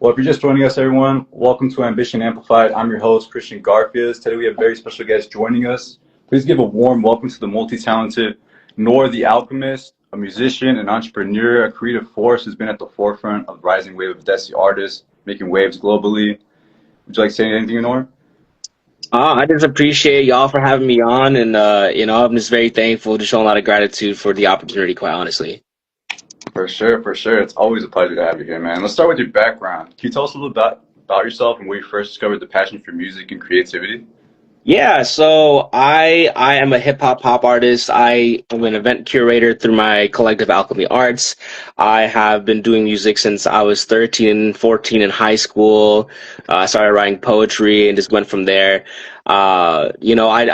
Well, if you're just joining us, everyone, welcome to Ambition Amplified. I'm your host, Christian Garfias. Today we have a very special guest joining us. Please give a warm welcome to the multi-talented Nor the Alchemist, a musician, an entrepreneur, a creative force who's been at the forefront of the rising wave of Desi artists, making waves globally. Would you like to say anything, Nor? I just appreciate y'all for having me on, and I'm just very thankful, just showing a lot of gratitude for the opportunity, quite honestly. For sure, for sure. It's always a pleasure to have you here, man. Let's start with your background. Can you tell us a little about yourself and where you first discovered the passion for music and creativity? Yeah, so I am a hip hop pop artist. I am an event curator through my collective Alchemy Arts. I have been doing music since I was 13, 14 in high school. I started writing poetry and just went from there. I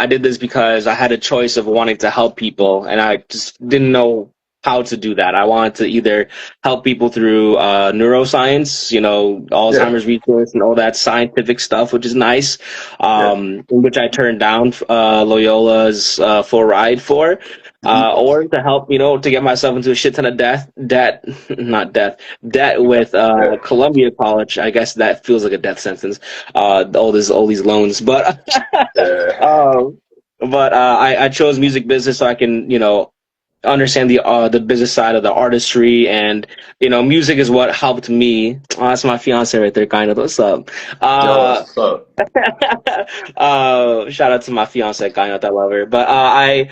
did this because I had a choice of wanting to help people, and I just didn't know how to do that. I wanted to either help people through neuroscience, Yeah, Alzheimer's research and all that scientific stuff, which is nice, yeah. which I turned down Loyola's full ride for. Hmm. Or to help, to get myself into a shit ton of not debt with Yeah. Columbia College. I guess that feels like a death sentence. All these loans, but Yeah. um, I chose music business so I can, understand the business side of the artistry, and music is what helped me. Oh, that's my fiance right there, kind of. What's up? Yo, that's what's up. Shout out to my fiance, kind of, I love her. But I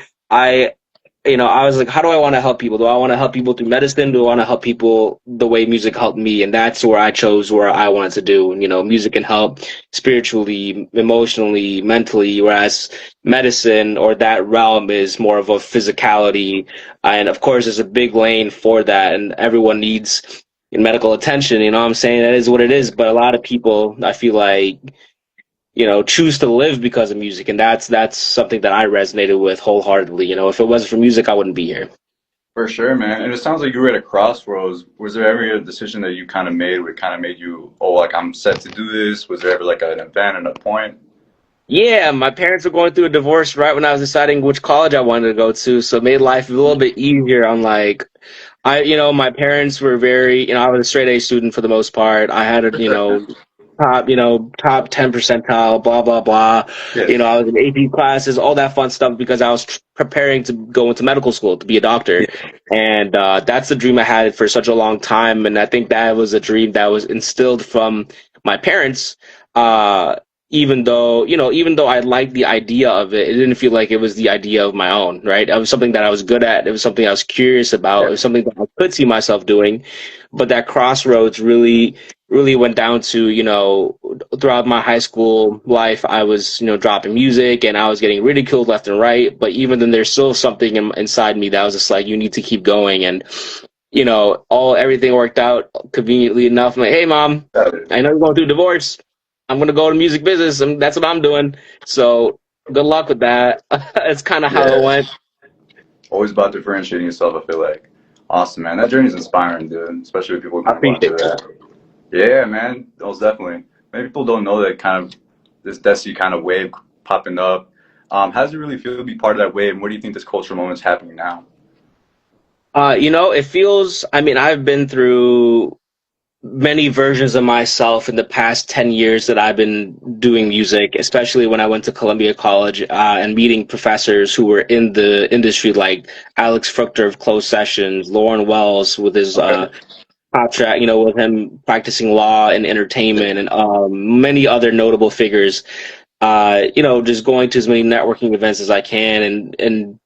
I was like, how do I want to help people? Do I want to help people through medicine? Do I want to help people the way music helped me? And that's where I chose where I wanted to do. And, music can help spiritually, emotionally, mentally, whereas medicine or that realm is more of a physicality. And of course, there's a big lane for that, and everyone needs medical attention. You know what I'm saying? That is what it is. But a lot of people, I feel like, choose to live because of music, and that's something that I resonated with wholeheartedly. If it wasn't for music, I wouldn't be here. For sure, man. And it sounds like you were at a crossroads. Was there ever a decision that you kind of made where it kind of made you, oh, like I'm set to do this? Was there ever like an event and a point? Yeah, my parents were going through a divorce right when I was deciding which college I wanted to go to, so it made life a little bit easier. I'm like, my parents were very, I was a straight A student for the most part. I had a, top 10 percentile, blah, blah, blah. Yeah. I was in AP classes, all that fun stuff because I was preparing to go into medical school to be a doctor. And that's the dream I had for such a long time. And I think that was a dream that was instilled from my parents. Even though I liked the idea of it, it didn't feel like it was the idea of my own, right? It was something that I was good at. It was something I was curious about. It Yeah. was something that I could see myself doing. But that crossroads really went down to, throughout my high school life, I was, dropping music and I was getting ridiculed left and right. But even then, there's still something inside me that was just like, you need to keep going. And, everything worked out conveniently enough. I'm like, hey, mom, Got it. I know you're going through divorce. I'm going to go to music business, and that's what I'm doing. So good luck with that. It's kind of how it Yeah. went. Always about differentiating yourself, I feel like. Awesome, man. That journey is inspiring, dude, especially with people I kind of going appreciate through that. that. Yeah, man. Most definitely. Many people don't know that kind of this Desi kind of wave popping up. How does it really feel to be part of that wave? And where do you think this cultural moment is happening now? It feels, I mean, I've been through many versions of myself in the past 10 years that I've been doing music, especially when I went to Columbia College and meeting professors who were in the industry, like Alex Fruchter of Closed Sessions, Lauren Wells with his Okay. pop track, with him practicing law and entertainment, and many other notable figures. Just going to as many networking events as I can, and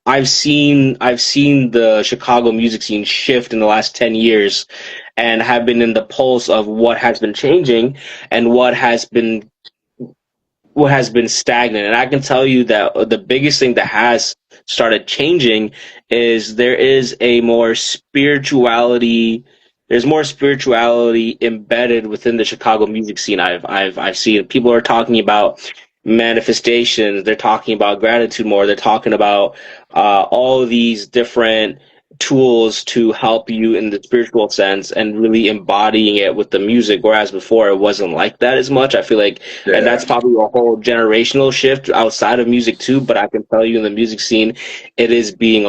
I've seen the Chicago music scene shift in the last 10 years, and have been in the pulse of what has been changing and what has been stagnant. And I can tell you that the biggest thing that has started changing is there's more spirituality embedded within the Chicago music scene. I've seen people are talking about manifestations. They're talking about gratitude more. They're talking about all of these different tools to help you in the spiritual sense and really embodying it with the music, whereas before it wasn't like that as much. I feel like, and Yeah. that's probably a whole generational shift outside of music too, but I can tell you in the music scene it is being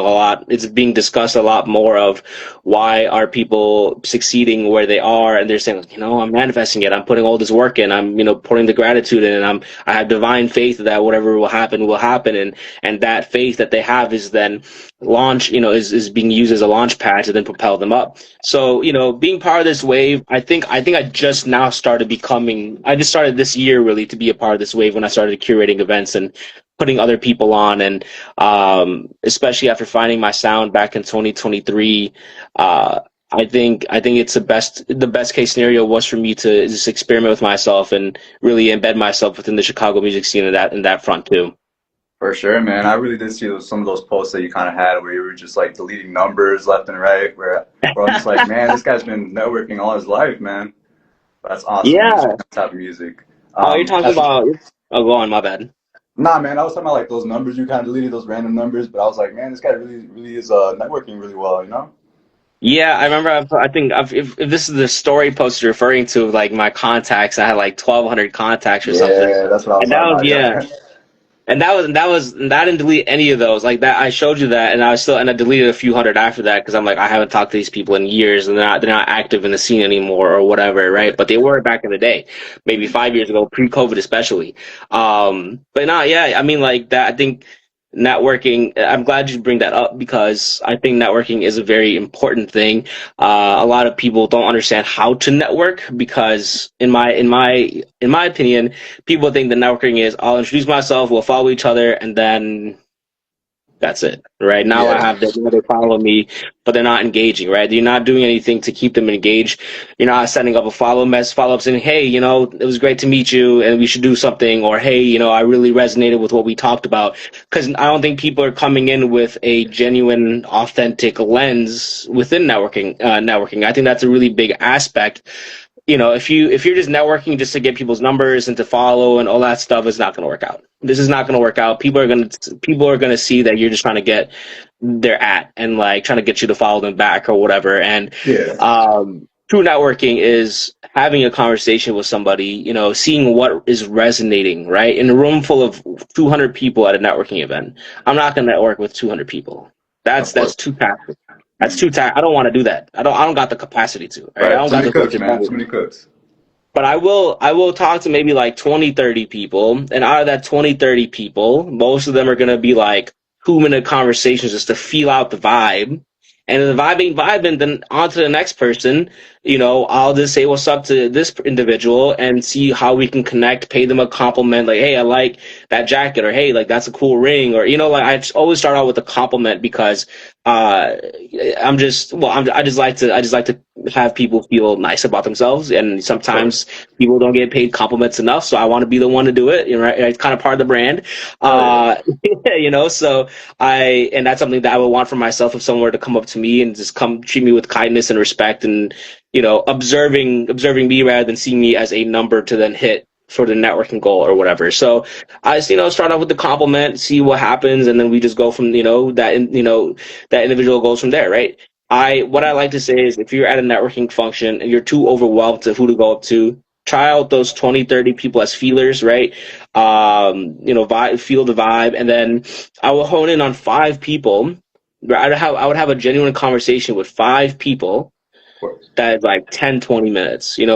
it's being discussed a lot more of why are people succeeding where they are, and they're saying, I'm manifesting it, I'm putting all this work in, I'm putting the gratitude in, and I have divine faith that whatever will happen, and that faith that they have is then is being used as a launch pad to then propel them up. So, being part of this wave, I think I just now started I just started this year really to be a part of this wave when I started curating events and putting other people on, and especially after finding my sound back in 2023, I think it's the best case scenario was for me to just experiment with myself and really embed myself within the Chicago music scene in that front too. For sure, man. I really did see some of those posts that you kind of had where you were just like deleting numbers left and right. Where I'm just like, man, this guy's been networking all his life, man. That's awesome. Yeah. That type of music. You're talking about. Oh, go on. My bad. Nah, man. I was talking about like those numbers you kind of deleted, those random numbers. But I was like, man, this guy really, really is networking really well, you know? Yeah, I remember. If this is the story post you're referring to, like my contacts, I had like 1,200 contacts or something. Yeah, that's what I was And that talking was about. yeah. Yeah. And I didn't delete any of those. Like that, I showed you that, and I deleted a few hundred after that because I'm like, I haven't talked to these people in years, and they're not active in the scene anymore or whatever, right? But they were back in the day, maybe 5 years ago, pre-COVID especially. But no, yeah, I mean like that. I think networking. I'm glad you bring that up because I think networking is a very important thing. A lot of people don't understand how to network because, in my opinion, people think that networking is I'll introduce myself, we'll follow each other, and then that's it. Right now, Yeah. I have them, they follow me, but they're not engaging. Right, you're not doing anything to keep them engaged. You're not setting up a follow up saying, "Hey, it was great to meet you, and we should do something," or "Hey, I really resonated with what we talked about." Because I don't think people are coming in with a genuine, authentic lens within networking. I think that's a really big aspect. If you're just networking just to get people's numbers and to follow and all that stuff, it's not going to work out. This is not going to work out. People are going to see that you're just trying to get their and like trying to get you to follow them back or whatever. And true networking is having a conversation with somebody, seeing what is resonating, right? In a room full of 200 people at a networking event, I'm not going to network with 200 people. That's too passive. That's too tight. I don't want to do that. I don't got the capacity to. Right? I don't Too got many the cooks, man. Too many cooks. But I will talk to maybe like 20, 30 people, and out of that 20, 30 people, most of them are gonna be like 2-minute conversations just to feel out the vibe. And if the vibe ain't vibing, then on to the next person. I'll just say what's up to this individual and see how we can connect, pay them a compliment, like, hey, I like that jacket, or hey, like that's a cool ring, or like I always start out with a compliment because I just like to have people feel nice about themselves, and sometimes people don't get paid compliments enough, so I want to be the one to do it. Right? It's kind of part of the brand. So and that's something that I would want for myself if someone were to come up to me and just come treat me with kindness and respect, and observing me rather than seeing me as a number to then hit for the networking goal or whatever. So I just, start off with the compliment, see what happens, and then we just go from, that individual goes from there, right? What I like to say is if you're at a networking function and you're too overwhelmed to who to go up to, try out those 20, 30 people as feelers, right? Feel the vibe, and then I will hone in on 5 people. I would have a genuine conversation with 5 people that is like 10, 20 minutes, and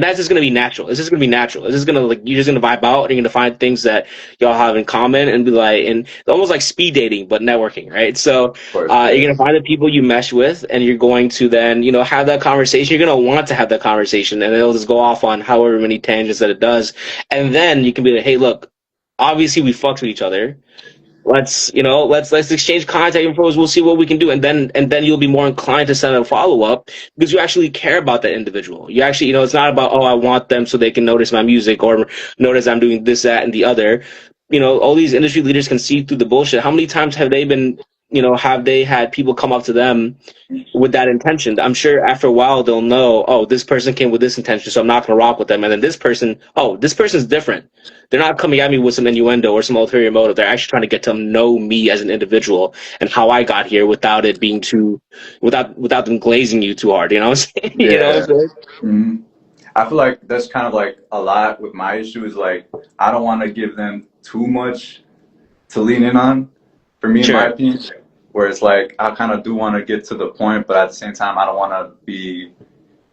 that's just going to be natural. It's just going to be natural. It's just going to you're just going to vibe out, and you're going to find things that y'all have in common and be like, and it's almost like speed dating, but networking, right? So you're going to find the people you mesh with, and you're going to then, have that conversation. You're going to want to have that conversation, and it'll just go off on however many tangents that it does. And then you can be like, hey, look, obviously we fucked with each other. Let's exchange contact info. We'll see what we can do, and then you'll be more inclined to send a follow up because you actually care about that individual. You actually, it's not about, I want them so they can notice my music or notice I'm doing this, that, and the other. All these industry leaders can see through the bullshit. How many times have they been have they had people come up to them with that intention? I'm sure after a while they'll know, oh, this person came with this intention, so I'm not gonna rock with them. And then this person, oh, this person's different. They're not coming at me with some innuendo or some ulterior motive. They're actually trying to get to know me as an individual and how I got here without it being without them glazing you too hard. You know what I'm saying? You know what I'm Yeah. saying? hmm I feel like that's kind of like a lot with my issue is like I don't want to give them too much to lean in on, for me, in my Sure. opinion. Where it's like I kind of do want to get to the point, but at the same time, I don't want to be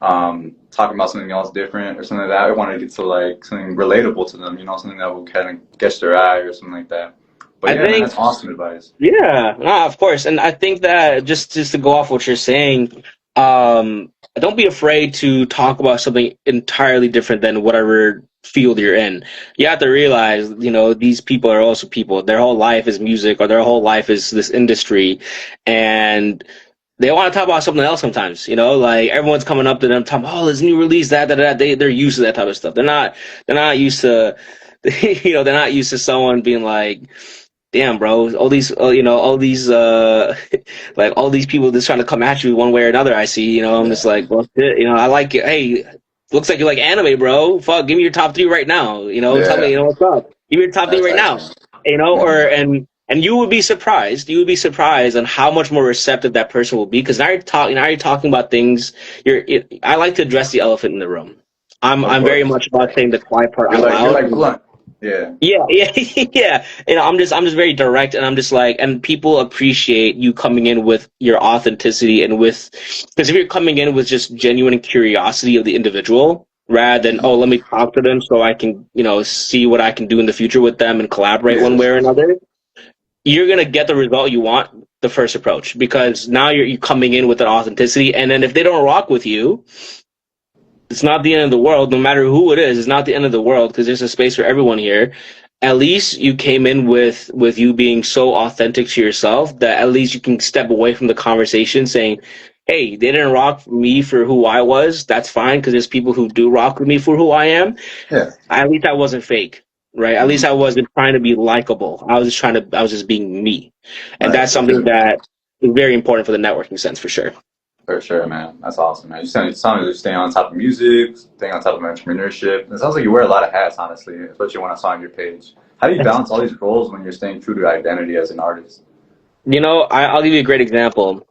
talking about something else different or something like that. I want to get to like something relatable to them, something that will kind of catch their eye or something like that. But I yeah, man, think that's awesome advice. Yeah, no, of course, and I think that just to go off what you're saying, don't be afraid to talk about something entirely different than whatever field you're in. You have to realize, these people are also people. Their whole life is music, or their whole life is this industry, and they want to talk about something else sometimes. Like everyone's coming up to them, talking, "Oh, this new release, that, that, that." They're used to that type of stuff. They're not used to, they're not used to someone being like, damn, bro, all these like all these people just trying to come at you one way or another. I see, I'm just Yeah, like, well, shit, I like it. Hey, looks like you like anime, bro. Fuck, give me your top three right now. Tell me, yeah, what's up. Give me your top three that's right now. excellent. Or Mhm. and you would be surprised. You would be surprised on how much more receptive that person will be because now you're talking about things. I like to address the elephant in the room. Of I'm very course. much about saying the quiet part You're out like you're loud. like blunt. Yeah. Yeah, yeah, yeah. I'm just very direct, and I'm just like, and people appreciate you coming in with your authenticity and because if you're coming in with just genuine curiosity of the individual, rather than, oh, let me talk to them so I can, see what I can do in the future with them and collaborate one Yeah. way or another, you're gonna get the result you want the first approach because now you're coming in with that authenticity, and then if they don't rock with you, it's not the end of the world. No matter who it is, it's not the end of the world because there's a space for everyone here. At least you came in with you being so authentic to yourself that at least you can step away from the conversation saying, "Hey, they didn't rock me for who I was. That's fine because there's people who do rock with me for who I am. Yeah. At least I wasn't fake, right? At least I Mhm. wasn't trying to be likable. I was just being me, and Right. that's For something sure. that is very important for the networking sense for sure." For sure, man. That's awesome, man. You sound like you're staying on top of music, staying on top of entrepreneurship. It sounds like you wear a lot of hats, honestly, especially when I saw on your page. How do you balance all these roles when you're staying true to your identity as an artist? I'll give you a great example.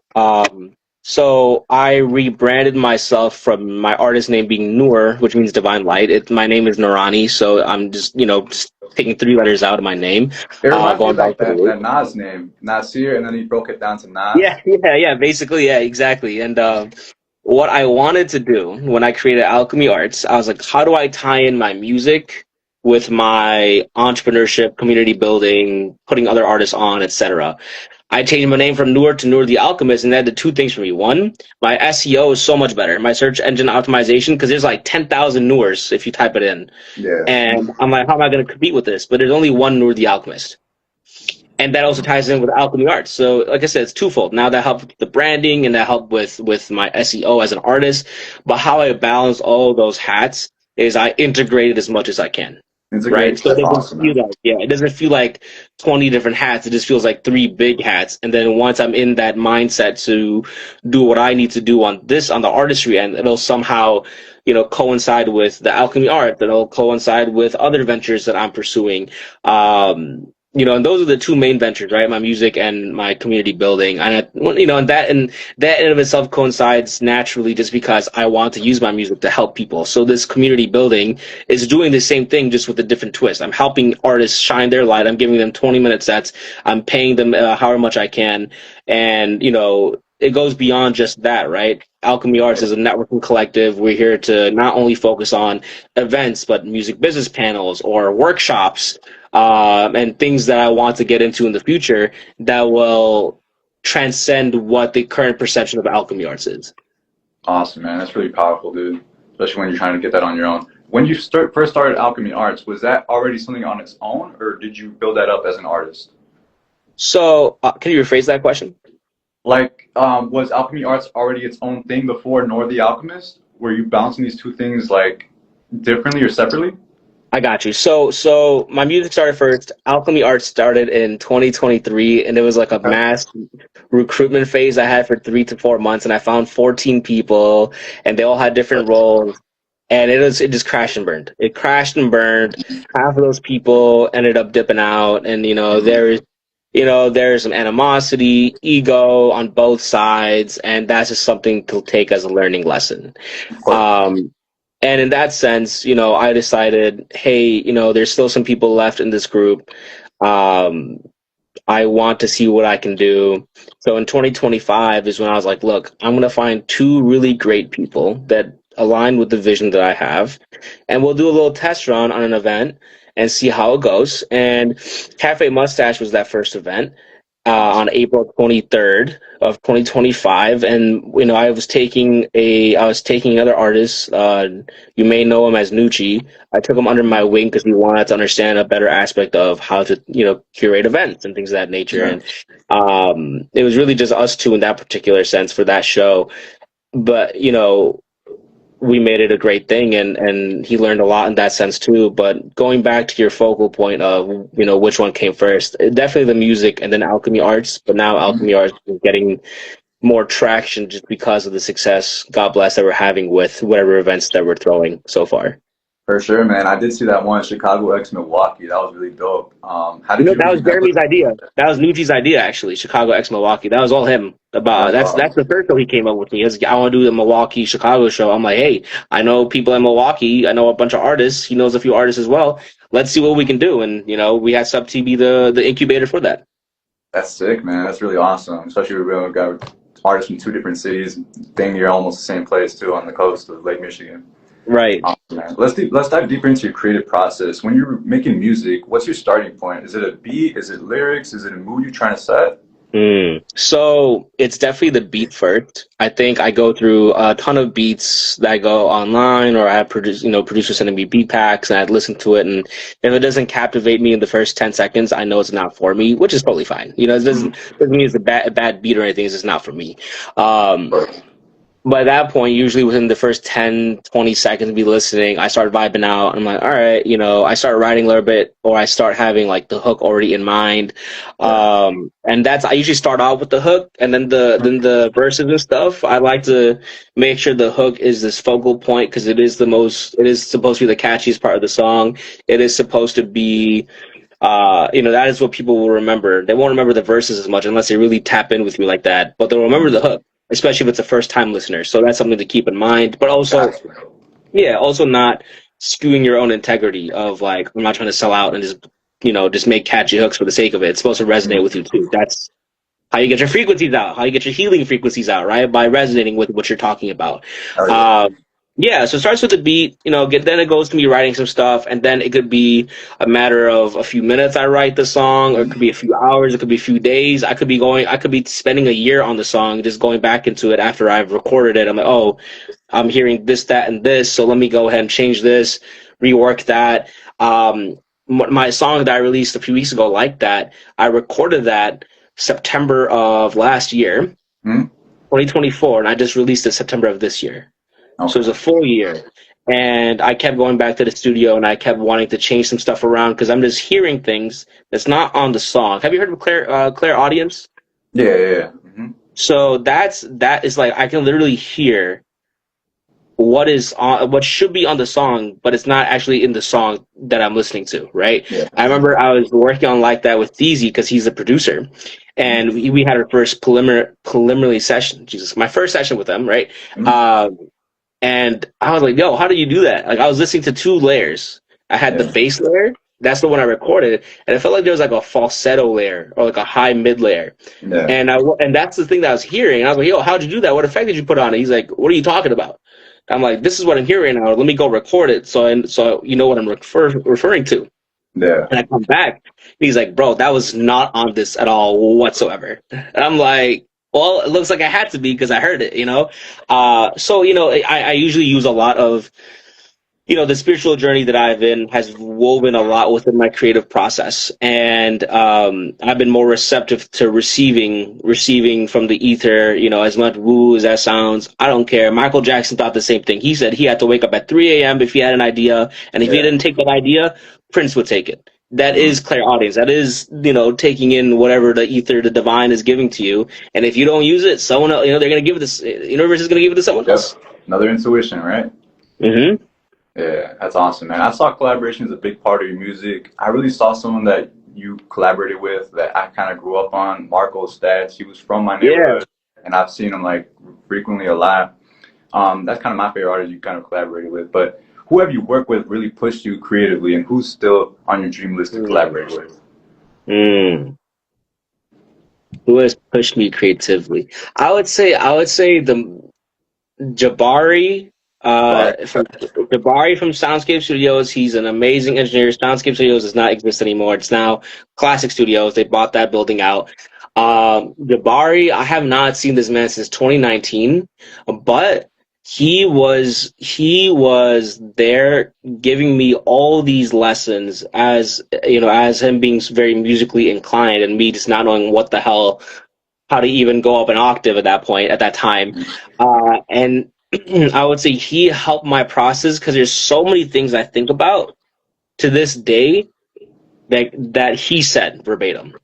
So I rebranded myself from my artist name being Noor, which means divine light. My name is Noorani, so I'm just taking three letters out of my name, It reminds me going of like back to the that root. Nas name, Nasir, and then he broke it down to Nas. Yeah, yeah, yeah. Basically, yeah, exactly. And what I wanted to do when I created Alchemy Arts, I was like, how do I tie in my music with my entrepreneurship, community building, putting other artists on, etc. I changed my name from Noor to Noor the Alchemist, and that did two things for me. One, my SEO is so much better, my search engine optimization, because there's like 10,000 Noors if you type it in. Yeah. And I'm like, how am I going to compete with this? But there's only one Noor the Alchemist. And that also ties in with Alchemy Arts. So, like I said, it's twofold. Now that helped with the branding and that helped with my SEO as an artist. But how I balance all those hats is I integrate it as much as I can, right? Integrate. So That's it doesn't awesome, feel man. like, yeah, it doesn't feel like 20 different hats. It just feels like three big hats. And then once I'm in that mindset to do what I need to do on the artistry end, it'll somehow, coincide with the alchemy art. It'll coincide with other ventures that I'm pursuing. And those are the two main ventures, right? My music and my community building. And that in of itself coincides naturally just because I want to use my music to help people. So this community building is doing the same thing just with a different twist. I'm helping artists shine their light. I'm giving them 20-minute sets. I'm paying them however much I can. And, it goes beyond just that, right? Alchemy Arts is a networking collective. We're here to not only focus on events, but music business panels or workshops, and things that I want to get into in the future that will transcend what the current perception of Alchemy Arts is. Awesome, man. That's really powerful, dude. Especially when you're trying to get that on your own. When you first started Alchemy Arts, was that already something on its own, or did you build that up as an artist? So, can you rephrase that question? Like, was Alchemy Arts already its own thing before Nor the Alchemist? Were you balancing these two things like differently or separately? I got you. So my music started first. Alchemy Arts started in 2023, and it was like a Okay. mass recruitment phase I had for 3 to 4 months, and I found 14 people, and they all had different roles, and it just crashed and burned. It crashed and burned. Half of those people ended up dipping out, and Mhm. there's some animosity, ego on both sides, and that's just something to take as a learning lesson. Of course. Um, and in that sense, I decided, hey, there's still some people left in this group. Um, I want to see what I can do. So in 2025 is when I was like, look, I'm going to find two really great people that align with the vision that I have, and we'll do a little test run on an event and see how it goes. And Cafe Mustache was that first event on April 23rd of 2025, and I was taking another artist. You may know him as Nucci. I took him under my wing because we wanted to understand a better aspect of how to curate events and things of that nature. Yeah. And it was really just us two in that particular sense for that show. But we made it a great thing, and he learned a lot in that sense too. But going back to your focal point of which one came first, definitely the music and then Alchemy Arts. But now Mhm. Alchemy Arts is getting more traction just because of the success, God bless, that we're having with whatever events that we're throwing so far. For sure, man. I did see that one, Chicago X Milwaukee. That was really dope. How did you That was reconnect with Jeremy's idea. That was Nucci's idea, actually. Chicago X Milwaukee. That was all him. About That's that's the first show he came up with me. I want to do the Milwaukee Chicago show. I'm like, hey, I know people in Milwaukee. I know a bunch of artists. He knows a few artists as well. Let's see what we can do. And we had Sub T be the incubator for that. that's sick, man. That's really awesome. Especially we've got artists from two different cities, dang near almost the same place too, on the coast of Lake Michigan. Right. Man. Let's dive deeper into your creative process. When you're making music, what's your starting point? Is it a beat? Is it lyrics? Is it a mood you're trying to set? So it's definitely the beat first. I think I go through a ton of beats that I go online, or I have producers sending me beat packs, and I listen to it. And if it doesn't captivate me in the first 10 seconds, I know it's not for me, which is totally fine. It doesn't mean it's a bad beat or anything. It's just not for me. Um, by that point, usually within the first 10, 20 seconds of me listening, I start vibing out. I'm like, all right, I start writing a little bit, or I start having like the hook already in mind. Yeah. And I usually start out with the hook, and then the verses and stuff. I like to make sure the hook is this focal point because it is supposed to be the catchiest part of the song. It is supposed to be that is what people will remember. They won't remember the verses as much unless they really tap in with you like that, but they'll remember the hook, especially if it's a first time listener. So that's something to keep in mind. But also, Gotcha. yeah, also not skewing your own integrity of like, I'm not trying to sell out and just make catchy hooks for the sake of it. It's supposed to resonate with you too. That's how you get your frequencies out, how you get your healing frequencies out, right? By resonating with what you're talking about. Oh, yeah. Yeah, so it starts with the beat, then it goes to me writing some stuff, and then it could be a matter of a few minutes I write the song, or it could be a few hours, it could be a few days. I could be spending a year on the song, just going back into it after I've recorded it. I'm like, oh, I'm hearing this, that, and this, so let me go ahead and change this, rework that. My song that I released a few weeks ago, like that, I recorded that September of last year, Hmm? 2024, and I just released it September of this year. So it was Okay. a full year. And I kept going back to the studio and I kept wanting to change some stuff around because I'm just hearing things that's not on the song. Have you heard of Claire Audience? Yeah, yeah, yeah. Hmm. So that is like I can literally hear what should be on the song, but it's not actually in the song that I'm listening to, right? Yeah. I remember I was working on like that with Deezy because he's the producer, Mhm. and we had our first preliminary session. Jesus, my first session with them, right? Mhm. And I was like, yo, how do you do that? Like, I was listening to two layers. I had the Yeah. bass layer. That's the one I recorded. And it felt like there was like a falsetto layer or like a high mid layer. Yeah. And that's the thing that I was hearing. And I was like, yo, how'd you do that? What effect did you put on it? He's like, what are you talking about? I'm like, this is what I'm hearing now. Let me go record it so you know what I'm referring to. Yeah. And I come back, and he's like, bro, that was not on this at all whatsoever. And I'm like, well, it looks like I had to be because I heard it. So I usually use a lot of the spiritual journey that I've been has woven a lot within my creative process, and I've been more receptive to receiving from the ether. As much woo as that sounds, I don't care. Michael Jackson thought the same thing. He said he had to wake up at 3 a.m. if he had an idea, and if he Yeah. didn't take that idea, Prince would take it. That Mhm. is clairaudience. That is, taking in whatever the ether, the divine is giving to you. And if you don't use it, someone else, they're going to give it this, universe is going to give it to someone Yep. else. Another intuition, right? Mm-hmm. Yeah, that's awesome, man. I saw collaboration as a big part of your music. I really saw someone that you collaborated with that I kind of grew up on, Marco Stats. He was from my Yeah. neighborhood, and I've seen him like frequently a lot. That's kind of my favorite artist you kind of collaborated with. But who have you worked with really pushed you creatively, and who's still on your dream list to collaborate with? Who has pushed me creatively? I would say the Jabari, from Soundscape Studios. He's an amazing engineer. Soundscape Studios does not exist anymore. It's now Classic Studios. They bought that building out. Jabari, I have not seen this man since 2019, but he was there giving me all these lessons as him being very musically inclined and me just not knowing what the hell how to even go up an octave at that time. And I would say he helped my process because there's so many things I think about to this day that he said verbatim.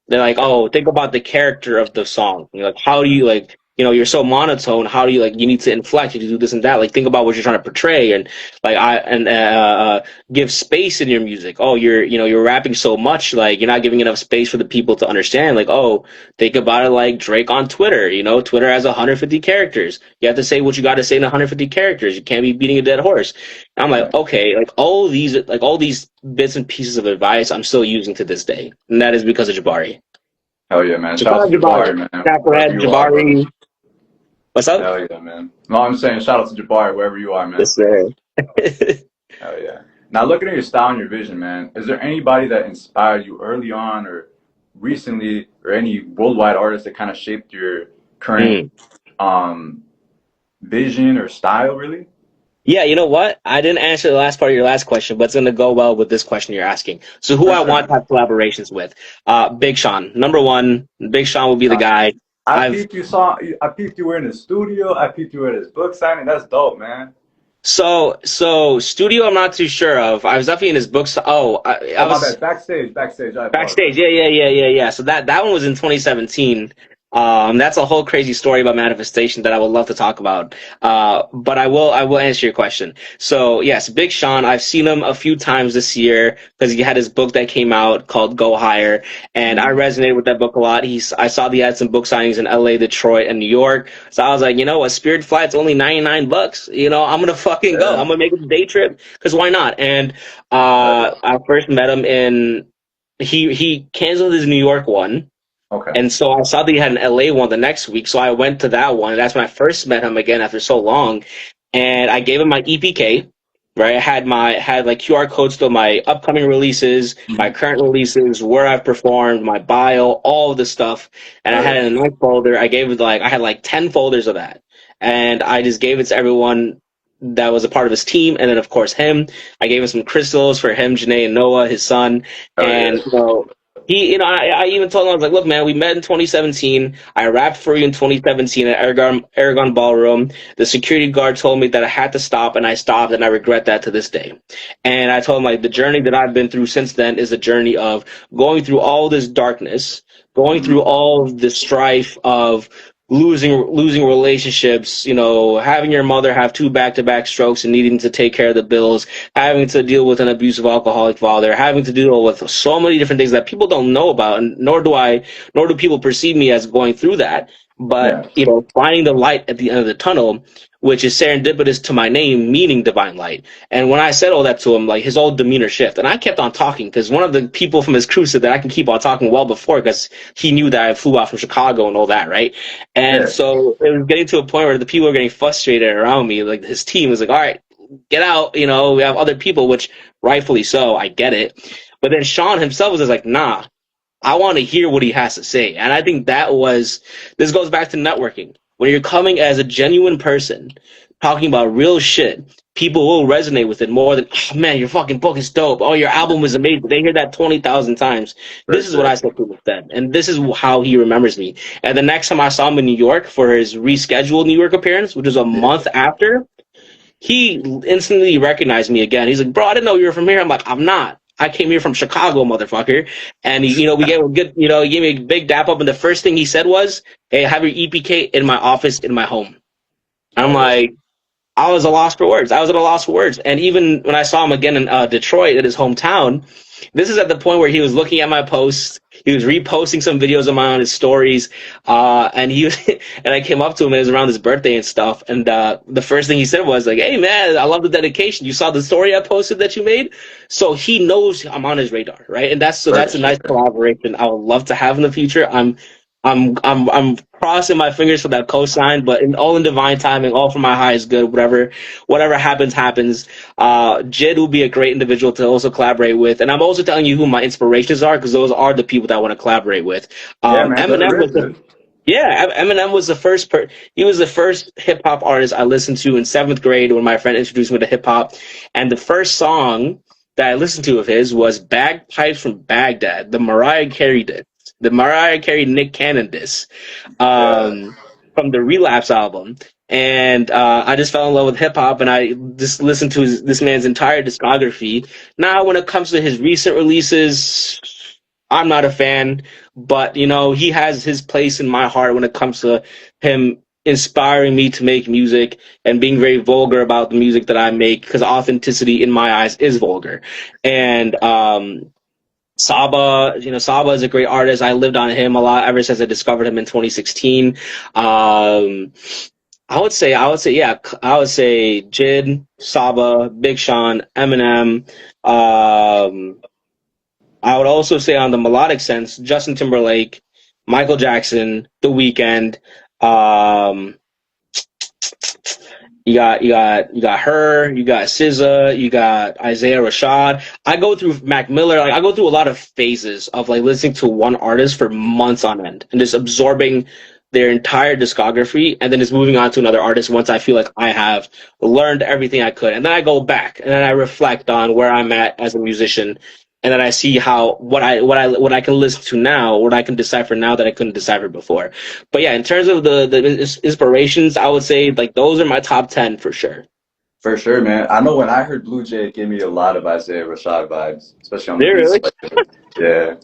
They're like, oh, think about the character of the song. You're like, how do you you're so monotone. How do you you need to inflect? You do this and that. Like, think about what you're trying to portray, and give space in your music. Oh, you're rapping so much, like you're not giving enough space for the people to understand. Like, oh, think about it like Drake on Twitter. Twitter has 150 characters. You have to say what you got to say in 150 characters. You can't be beating a dead horse. And I'm like, okay, all these bits and pieces of advice I'm still using to this day, and that is because of Jabari. Hell yeah, man. Shout out to Jabari, man. Jabari. Jabari. What's up? Hell yeah, man. No, I'm saying shout out to Jabari wherever you are, man. Yes, sir. Hell yeah. Now, looking at your style and your vision, man, is there anybody that inspired you early on or recently, or any worldwide artist that kind of shaped your current vision or style, really? Yeah, you know what? I didn't answer the last part of your last question, but it's going to go well with this question you're asking. So who I want to have collaborations with? Big Sean. Number one, Big Sean will be the guy. I peeped you were in his studio. I peeped you were at his book signing. That's dope, man. So studio, I'm not too sure of. I was definitely in his books. Oh, I was my bad. Backstage. Backstage. Yeah. So that one was in 2017. That's a whole crazy story about manifestation that I would love to talk about. But I will answer your question. So yes, Big Sean, I've seen him a few times this year because he had his book that came out called Go Higher, and I resonated with that book a lot. I saw he had some book signings in LA, Detroit, and New York. So I was like, a Spirit flight's only $99. I'm gonna fucking go. I'm gonna make it a day trip because why not? And I first met him he canceled his New York one. Okay. And so I saw that he had an LA one the next week, so I went to that one. That's when I first met him again after so long, and I gave him my EPK. Right, I had QR codes to my upcoming releases, my current releases, where I've performed, my bio, all of the stuff, and I had it in a nice folder. I gave it I had 10 folders of that, and I just gave it to everyone that was a part of his team, and then of course him. I gave him some crystals for him, Janae, and Noah, his son, and he, I even told him, I was like, look, man, we met in 2017. I rapped for you in 2017 at Aragon Ballroom. The security guard told me that I had to stop, and I stopped, and I regret that to this day. And I told him, the journey that I've been through since then is a journey of going through all this darkness, going through all of the strife of losing relationships, having your mother have 2 back-to-back strokes and needing to take care of the bills, having to deal with an abusive alcoholic father, having to deal with so many different things that people don't know about, and nor do people perceive me as going through that. But finding the light at the end of the tunnel, which is serendipitous to my name, meaning divine light. And when I said all that to him, his whole demeanor shift, and I kept on talking because one of the people from his crew said that I can keep on talking well before because he knew that I flew out from Chicago and all that, right? And so it was getting to a point where the people were getting frustrated around me. His team was like, all right, get out. We have other people, which rightfully so, I get it. But then Sean himself was just like, nah, I want to hear what he has to say. And I think this goes back to networking. When you're coming as a genuine person, talking about real shit, people will resonate with it more than, oh, man, your fucking book is dope. Oh, your album was amazing. They hear that 20,000 times. For This is what sure. I said to him then. And this is how he remembers me. And the next time I saw him in New York for his rescheduled New York appearance, which was a Yeah. month after, he instantly recognized me again. He's like, bro, I didn't know you were from here. I'm like, I'm not. I came here from Chicago, motherfucker. And we gave him a good, he gave me a big dap up. And the first thing he said was, hey, have your EPK in my office, in my home. I'm like, I was a loss for words. I was at a loss for words. And even when I saw him again in Detroit, at his hometown, this is at the point where he was looking at my posts. He was reposting some videos of mine on his stories. And he was, and I came up to him, and it was around his birthday and stuff. And the first thing he said was like, hey, man, I love the dedication. You saw the story I posted that you made? So he knows I'm on his radar, right? And that's a nice collaboration I would love to have in the future. I'm crossing my fingers for that cosign, but all in divine timing, all for my highest good. Whatever happens. Jid will be a great individual to also collaborate with, and I'm also telling you who my inspirations are, because those are the people that I want to collaborate with. Yeah, man. Eminem was Eminem was the first. He was the first hip hop artist I listened to in 7th grade when my friend introduced me to hip hop, and the first song that I listened to of his was "Bagpipes from Baghdad," the Mariah Carey did. The Mariah Carey Nick Cannon diss from the Relapse album. And I just fell in love with hip hop, and I just listened to this man's entire discography. Now, when it comes to his recent releases, I'm not a fan, but he has his place in my heart when it comes to him inspiring me to make music and being very vulgar about the music that I make, because authenticity in my eyes is vulgar. And Saba is a great artist. I lived on him a lot ever since I discovered him in 2016. I would say Jid, Saba, Big Sean, Eminem. I would also say, on the melodic sense, Justin Timberlake, Michael Jackson, The Weeknd. You got her, you got SZA, you got Isaiah Rashad. I go through Mac Miller. I go through a lot of phases of listening to one artist for months on end and just absorbing their entire discography, and then just moving on to another artist once I feel like I have learned everything I could. And then I go back and then I reflect on where I'm at as a musician, and then I see what I can listen to now, what I can decipher now that I couldn't decipher before. But yeah, in terms of the inspirations, I would say those are my top 10 for sure. For sure, man. I know when I heard Blue Jay, it gave me a lot of Isaiah Rashad vibes, especially on the Really? beat. Yeah.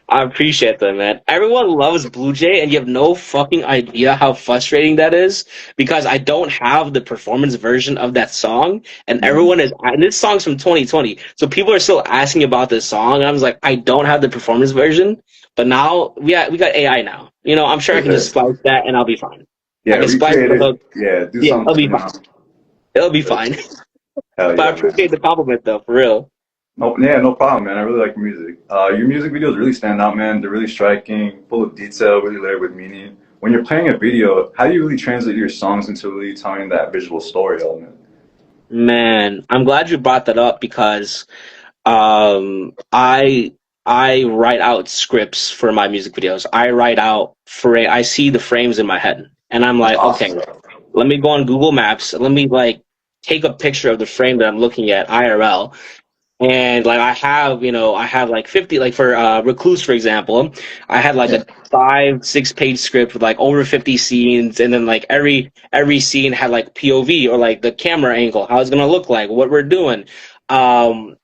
I appreciate that, man. Everyone loves Blue Jay, and you have no fucking idea how frustrating that is, because I don't have the performance version of that song, and and this song's from 2020, so people are still asking about this song, and I was like, I don't have the performance version, but now we got AI now. I'm sure I can just splice that, and I'll be fine. Yeah, I can splice the hook. Yeah, do Yeah, something. it'll be fine. It'll be fine. Hell yeah, But I appreciate the compliment, though, for real. No problem, man. I really like your music. Your music videos really stand out, man. They're really striking, full of detail, really layered with meaning. When you're playing a video, how do you really translate your songs into really telling that visual story element? Man, I'm glad you brought that up, because I write out scripts for my music videos. I see the frames in my head, and I'm like, okay, let me go on Google Maps. Let me take a picture of the frame that I'm looking at IRL. And I have 50, for Recluse, for example, I had a 5-6 page script with over 50 scenes, and then every scene had POV, or the camera angle, how it's gonna look like, what we're doing. If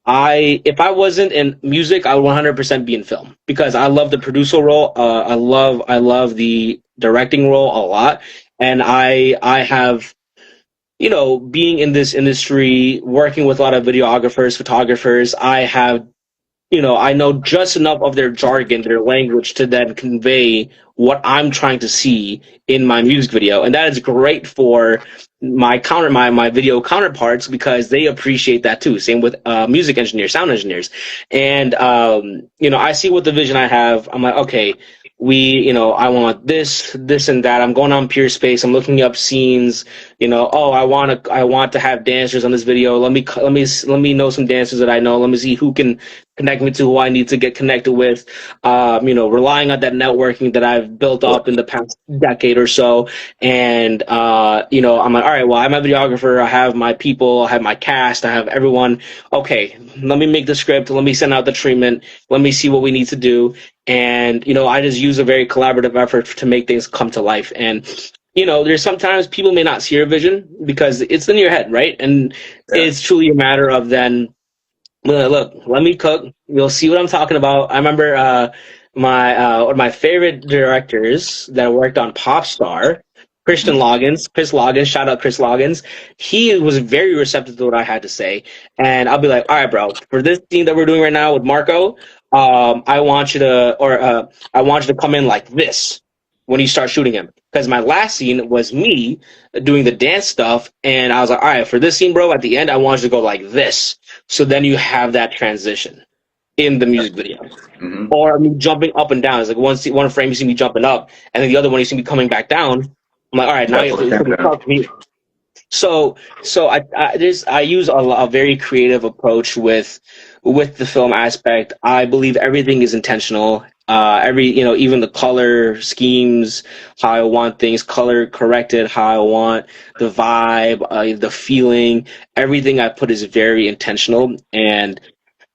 I wasn't in music, I would 100% be in film, because I love the producer role. I love the directing role a lot, and I have, being in this industry, working with a lot of videographers, photographers, I know just enough of their jargon, their language, to then convey what I'm trying to see in my music video. And that is great for my video counterparts, because they appreciate that too. Same with music engineers, sound engineers. And, I see what the vision I have. I'm like, okay, I want this and that. I'm going on Peerspace. I'm looking up scenes. I want to have dancers on this video. Let me know some dancers that I know. Let me see who can connect me to who I need to get connected with, relying on that networking that I've built up in the past decade or so. And, I'm like, all right, well, I'm a videographer. I have my people, I have my cast, I have everyone. Okay, let me make the script. Let me send out the treatment. Let me see what we need to do. And, I just use a very collaborative effort to make things come to life. And, there's sometimes people may not see your vision because it's in your head, right? And it's truly a matter of then, look, let me cook. You'll see what I'm talking about. I remember one of my favorite directors that worked on Popstar, Chris Loggins, shout out Chris Loggins. He was very receptive to what I had to say. And I'll be like, all right, bro, for this scene that we're doing right now with Marco, I want you to come in like this when you start shooting him. Because my last scene was me doing the dance stuff, and I was like, all right, for this scene, bro, at the end, I want you to go like this. So then you have that transition in the music video. Mm-hmm. Or me jumping up and down. It's like one frame you see me jumping up, and then the other one you see me coming back down. I'm like, all right, now you have to talk to me. So I use a very creative approach with the film aspect. I believe everything is intentional. Even the color schemes, how I want things color corrected, how I want the vibe, the feeling, everything I put is very intentional. And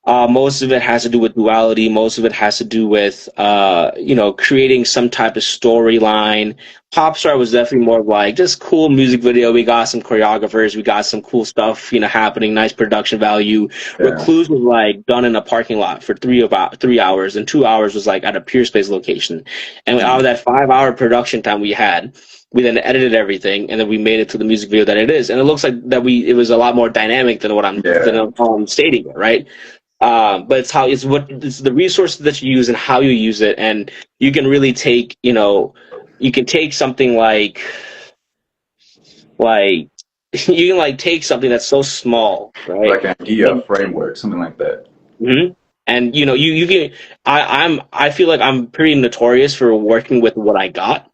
most of it has to do with duality. Most of it has to do with, creating some type of storyline. Popstar was definitely more of like just cool music video. We got some choreographers. We got some cool stuff, happening. Nice production value. Yeah. Recluse was like done in a parking lot for 3 hours, and 2 hours was like at a Pure Space location. And out of that 5-hour production time we had, we then edited everything, and then we made it to the music video that it is. And it looks like that it was a lot more dynamic than what I'm stating, right? But it's the resources that you use and how you use it, and you can really take, you can take something like you can like take something that's so small, right? Like an idea, framework, something like that. Mm-hmm. And you can. I feel like I'm pretty notorious for working with what I got,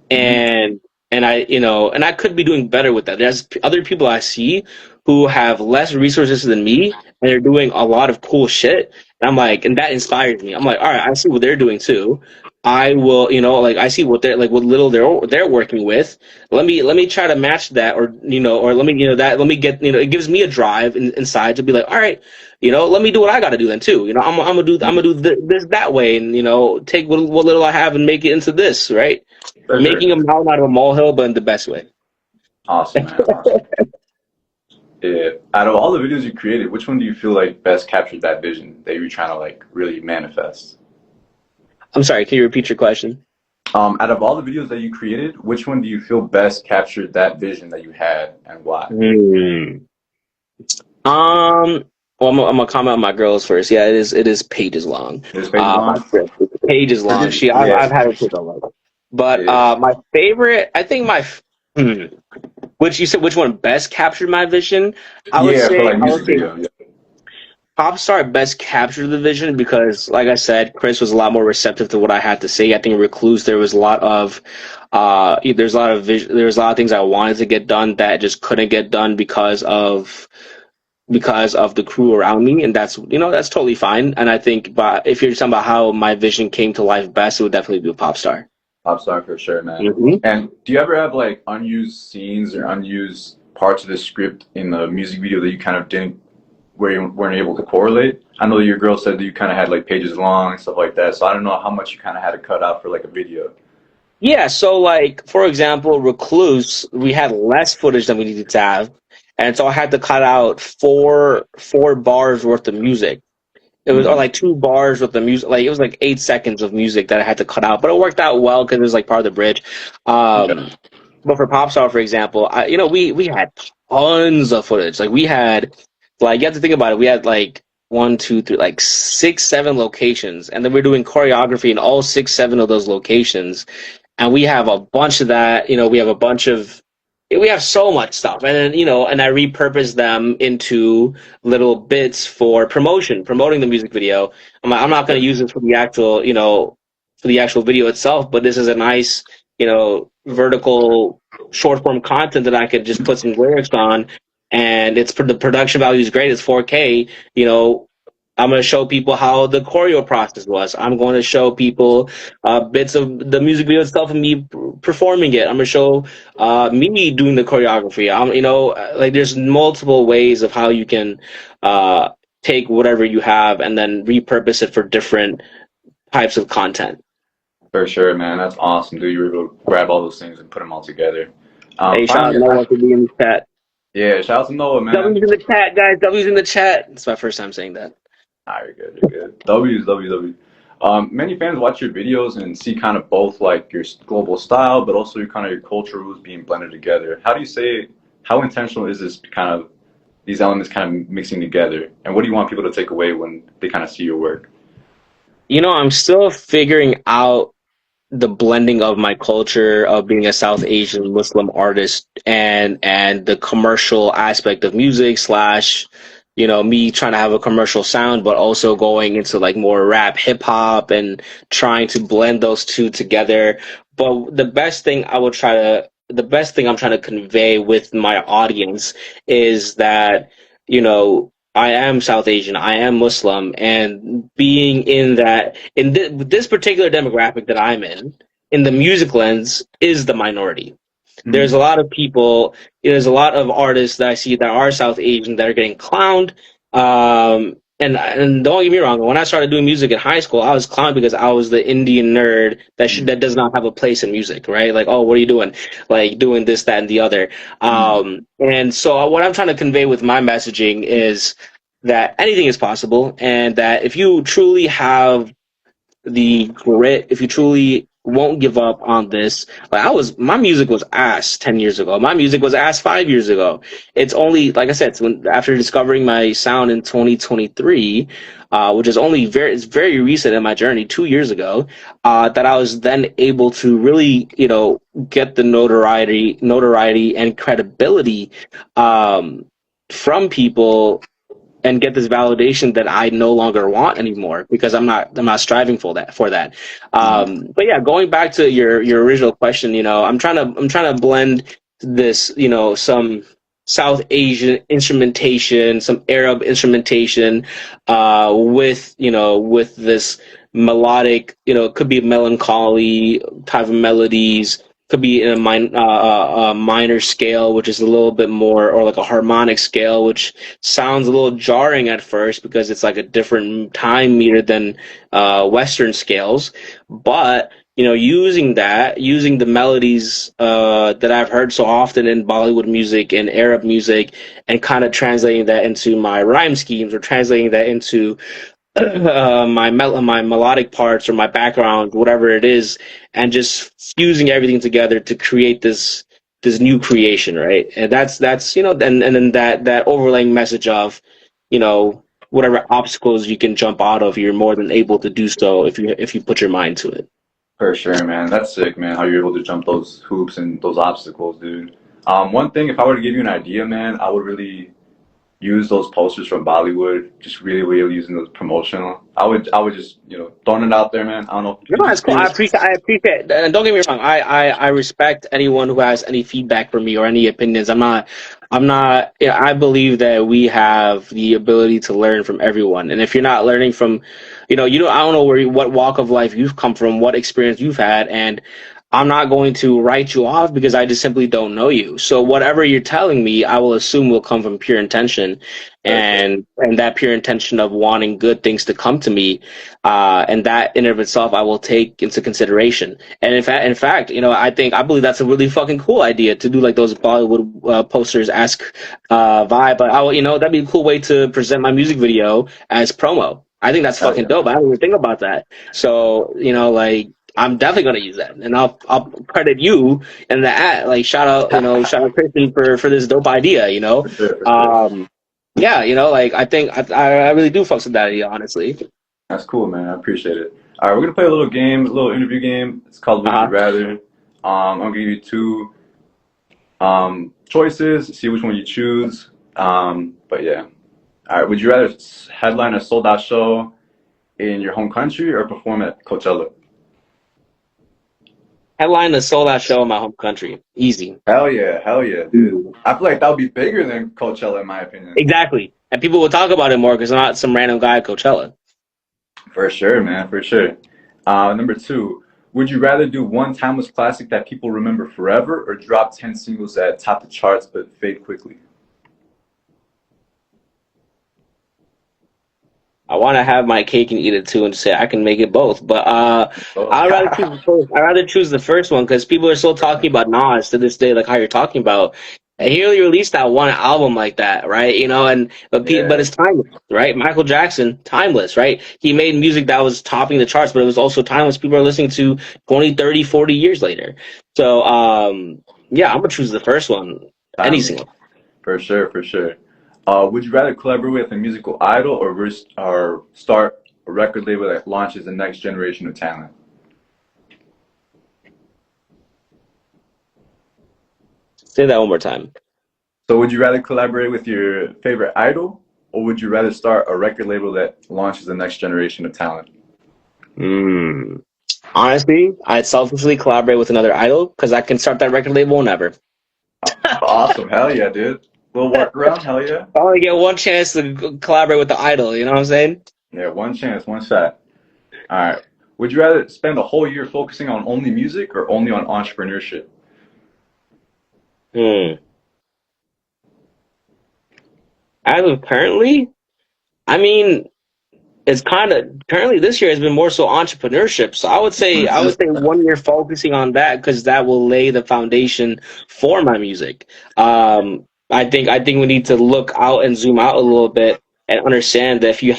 and I could be doing better with that. There's other people I see who have less resources than me, and they're doing a lot of cool shit. And I'm like, and that inspires me. I'm like, all right, I see what they're doing too. I will, I see what they're like, what little they're working with. Let me try to match that, or let me get, it gives me a drive inside to be like, all right, let me do what I got to do then too. I'm gonna do this that way, and take what little I have and make it into this, right? Sure. Making a mountain out of a molehill, but in the best way. Awesome, man. Awesome. Yeah. Out of all the videos you created, which one do you feel like best captured that vision that you were trying to like really manifest? I'm sorry, can you repeat your question? Out of all the videos that you created, which one do you feel best captured that vision that you had, and why? Well, I'm gonna comment on my girls first. Yeah, it is pages long. It is pages long. Pages long. I've had it for a while. But my favorite, I think which you said, which one best captured my vision? I would say Popstar best captured the vision because, like I said, Chris was a lot more receptive to what I had to say. I think Recluse, there was a lot of things I wanted to get done that just couldn't get done because of the crew around me, and that's totally fine. And I think, but if you're talking about how my vision came to life best, it would definitely be Popstar. Popstar for sure, man. Mm-hmm. And do you ever have like unused scenes or unused parts of the script in the music video that you kind of where you weren't able to correlate? I know your girl said that you kind of had like pages long and stuff like that, so I don't know how much you kind of had to cut out for like a video. Yeah, so like for example, Recluse, we had less footage than we needed to have, and so I had to cut out four bars worth of music. It was or like 2 bars with the music, like it was like 8 seconds of music that I had to cut out, but it worked out well because it was like part of the bridge. But for Popstar, for example, we had tons of footage. Like we had, like you have to think about it. We had like 1, 2, 3, like 6, 7 locations, and then we're doing choreography in all 6, 7 of those locations, and we have a bunch of that. We have so much stuff, and then and I repurpose them into little bits for promoting the music video. I'm not going to use it for the actual video itself, but this is a nice vertical short form content that I could just put some lyrics on, and the production value is great. It's 4K. I'm going to show people how the choreo process was. I'm going to show people bits of the music video itself and me performing it. I'm going to show me doing the choreography. Like there's multiple ways of how you can take whatever you have and then repurpose it for different types of content. For sure, man. That's awesome, dude. You were able to grab all those things and put them all together. Hey, shout out Finally, Noah for being in the chat. yeah, shout out to Noah, man. W's in the chat, guys. W's in the chat. It's my first time saying that. You're good. You're good. W's, W, W. Many fans watch your videos and see kind of both like your global style, but also your kind of your culture roots being blended together. How do you say, how intentional is this kind of, these elements kind of mixing together? And what do you want people to take away when they kind of see your work? I'm still figuring out the blending of my culture of being a South Asian Muslim artist and the commercial aspect of music slash, me trying to have a commercial sound, but also going into like more rap, hip hop, and trying to blend those two together. But the best thing I'm trying to convey with my audience is that, I am South Asian, I am Muslim, and being this particular demographic that I'm in the music lens, is the minority. There's a lot of people, there's a lot of artists that I see that are South Asian that are getting clowned. And don't get me wrong, when I started doing music in high school, I was clowned because I was the Indian nerd that does not have a place in music, right? Like, oh, what are you doing? Like doing this, that, and the other. And so what I'm trying to convey with my messaging is that anything is possible, and that if you truly have the grit, if you truly won't give up on this. Like my music was ass 10 years ago. My music was ass 5 years ago. It's only, like I said, after discovering my sound in 2023, which is it's very recent in my journey, 2 years ago, that I was then able to really, get the notoriety and credibility, from people, and get this validation that I no longer want anymore because I'm not striving for that. But yeah, going back to your original question, I'm trying to blend this, some South Asian instrumentation, some Arab instrumentation, with this melodic, it could be melancholy type of melodies, could be in a minor scale, which is a little bit more, or like a harmonic scale, which sounds a little jarring at first because it's like a different time meter than Western scales. But using the melodies that I've heard so often in Bollywood music and Arab music, and kind of translating that into my rhyme schemes, or translating that into my melodic parts or my background, whatever it is, and just fusing everything together to create this new creation, right? And that's and then that overlaying message of, whatever obstacles you can jump out of, you're more than able to do so if you put your mind to it. For sure, man. That's sick, man. How you're able to jump those hoops and those obstacles, dude. One thing, if I were to give you an idea, man, I would really use those posters from Bollywood, just really using those promotional. I would just, throwing it out there, man. I don't know. No, that's cool. I appreciate it. And don't get me wrong. I respect anyone who has any feedback for me or any opinions. I believe that we have the ability to learn from everyone. And if you're not learning from, I don't know what walk of life you've come from, what experience you've had, and I'm not going to write you off because I just simply don't know you. So whatever you're telling me, I will assume will come from pure intention, and that pure intention of wanting good things to come to me, and that in and of itself I will take into consideration. And in fact, I believe that's a really fucking cool idea to do, like those Bollywood posters ask vibe. But that'd be a cool way to present my music video as promo. I think that's fucking dope. I didn't even think about that. So I'm definitely gonna use that, and I'll credit you in the ad. Like shout out Christian for this dope idea. Yeah, I think I really do fuck with that idea, honestly. That's cool, man. I appreciate it. All right, we're gonna play a little game, a little interview game. It's called Would You Rather. I'm gonna give you two choices, see which one you choose. But yeah. All right, would you rather headline a sold out show in your home country or perform at Coachella? Headline a sold out show in my home country. Easy. Hell yeah, dude. I feel like that would be bigger than Coachella, in my opinion. Exactly. and people will talk about it more because I'm not some random guy at Coachella. For sure, man, for sure. Number two, would you rather do one timeless classic that people remember forever or drop 10 singles that top the charts but fade quickly? I want to have my cake and eat it too, and say I can make it both. But I'd rather choose the first. I'd rather choose the first one because people are still talking about Nas to this day, like how you're talking about. And he only released that one album like that, right? You know, and but Yeah, it's timeless, right? Michael Jackson, timeless, right? He made music that was topping the charts, but it was also timeless. People are listening to 20, 30, 40 years later. So yeah, I'm gonna choose the first one. Any timeless. single. For sure, for sure. Would you rather collaborate with a musical idol or start a record label that launches the next generation of talent? Say that one more time. So would you rather collaborate with your favorite idol or would you rather start a record label that launches the next generation of talent? Hmm. Honestly, I'd selfishly collaborate with another idol because I can start that record label whenever. Awesome. Hell yeah, dude. Little workaround. Hell yeah. I only get one chance to collaborate with the idol. You know what I'm saying? Yeah, one chance, one shot. All right. Would you rather spend a whole year focusing on only music or only on entrepreneurship? Hmm. As of currently, I mean, it's kind of currently this year has been more so entrepreneurship. So I would say 1 year focusing on that because that will lay the foundation for my music. I think we need to look out and zoom out a little bit and understand that if you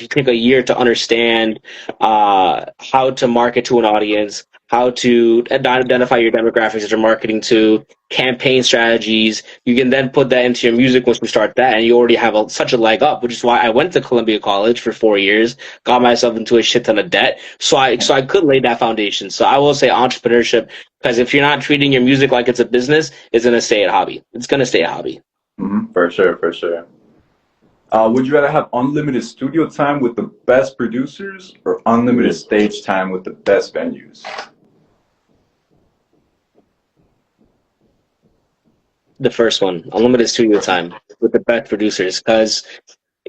take a year to understand how to market to an audience, how to identify your demographics that you're marketing to, campaign strategies, you can then put that into your music once you start that, and you already have such a leg up, which is why I went to Columbia College for 4 years, got myself into a shit ton of debt, so I could lay that foundation. So I will say entrepreneurship, because if you're not treating your music like it's a business, it's gonna stay a hobby. It's gonna stay a hobby. For sure, for sure. Would you rather have unlimited studio time with the best producers or unlimited stage time with the best venues? The first one, unlimited studio time with the best producers, because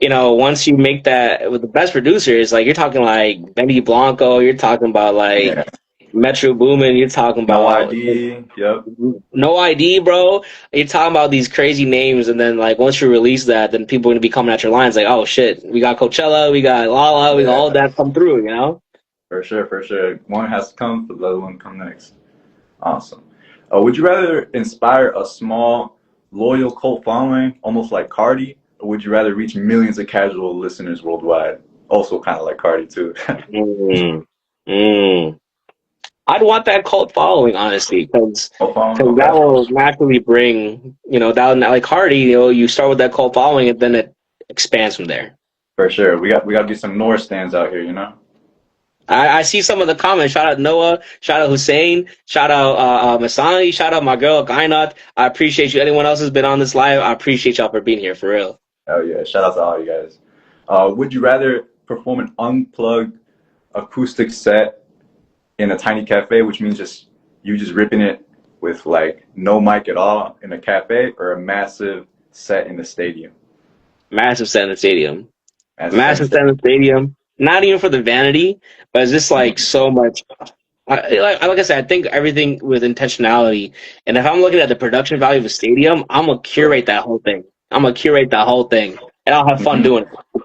once you make that with the best producers, like you're talking like Benny Blanco, you're talking about like Yeah. Metro Boomin, you're talking No about ID. Yep. No ID, bro. You're talking about these crazy names, and then like once you release that, then people are gonna be coming at your lines like, oh shit, we got Coachella, we got Lala, we got all Yeah. that come through, you know? For sure, for sure. One has to come, but the other one come next. Awesome. Would you rather inspire a small, loyal cult following, almost like Cardi, or would you rather reach millions of casual listeners worldwide? Also, kind of like Cardi too. Mm. Mm. I'd want that cult following, honestly, because Cult following, that okay. will naturally bring, that like Hardy, you start with that cult following, and then it expands from there. For sure. We got to be some North stands out here, you know. I see some of the comments. Shout out Noah, shout out Hussein, shout out Masani, shout out my girl Gainat. I appreciate you. Anyone else who's been on this live, I appreciate y'all for being here for real. Oh yeah. Shout out to all you guys. Would you rather perform an unplugged acoustic set in a tiny cafe, which means just ripping it with like no mic at all in a cafe, or a massive set in the stadium? Massive set in the stadium. Massive set in the Massive set in stadium. the stadium. Not even for the vanity, but it's just like so much. Like I said, I think everything with intentionality. And if I'm looking at the production value of a stadium, I'm gonna curate that whole thing. And I'll have fun Mhm. doing it.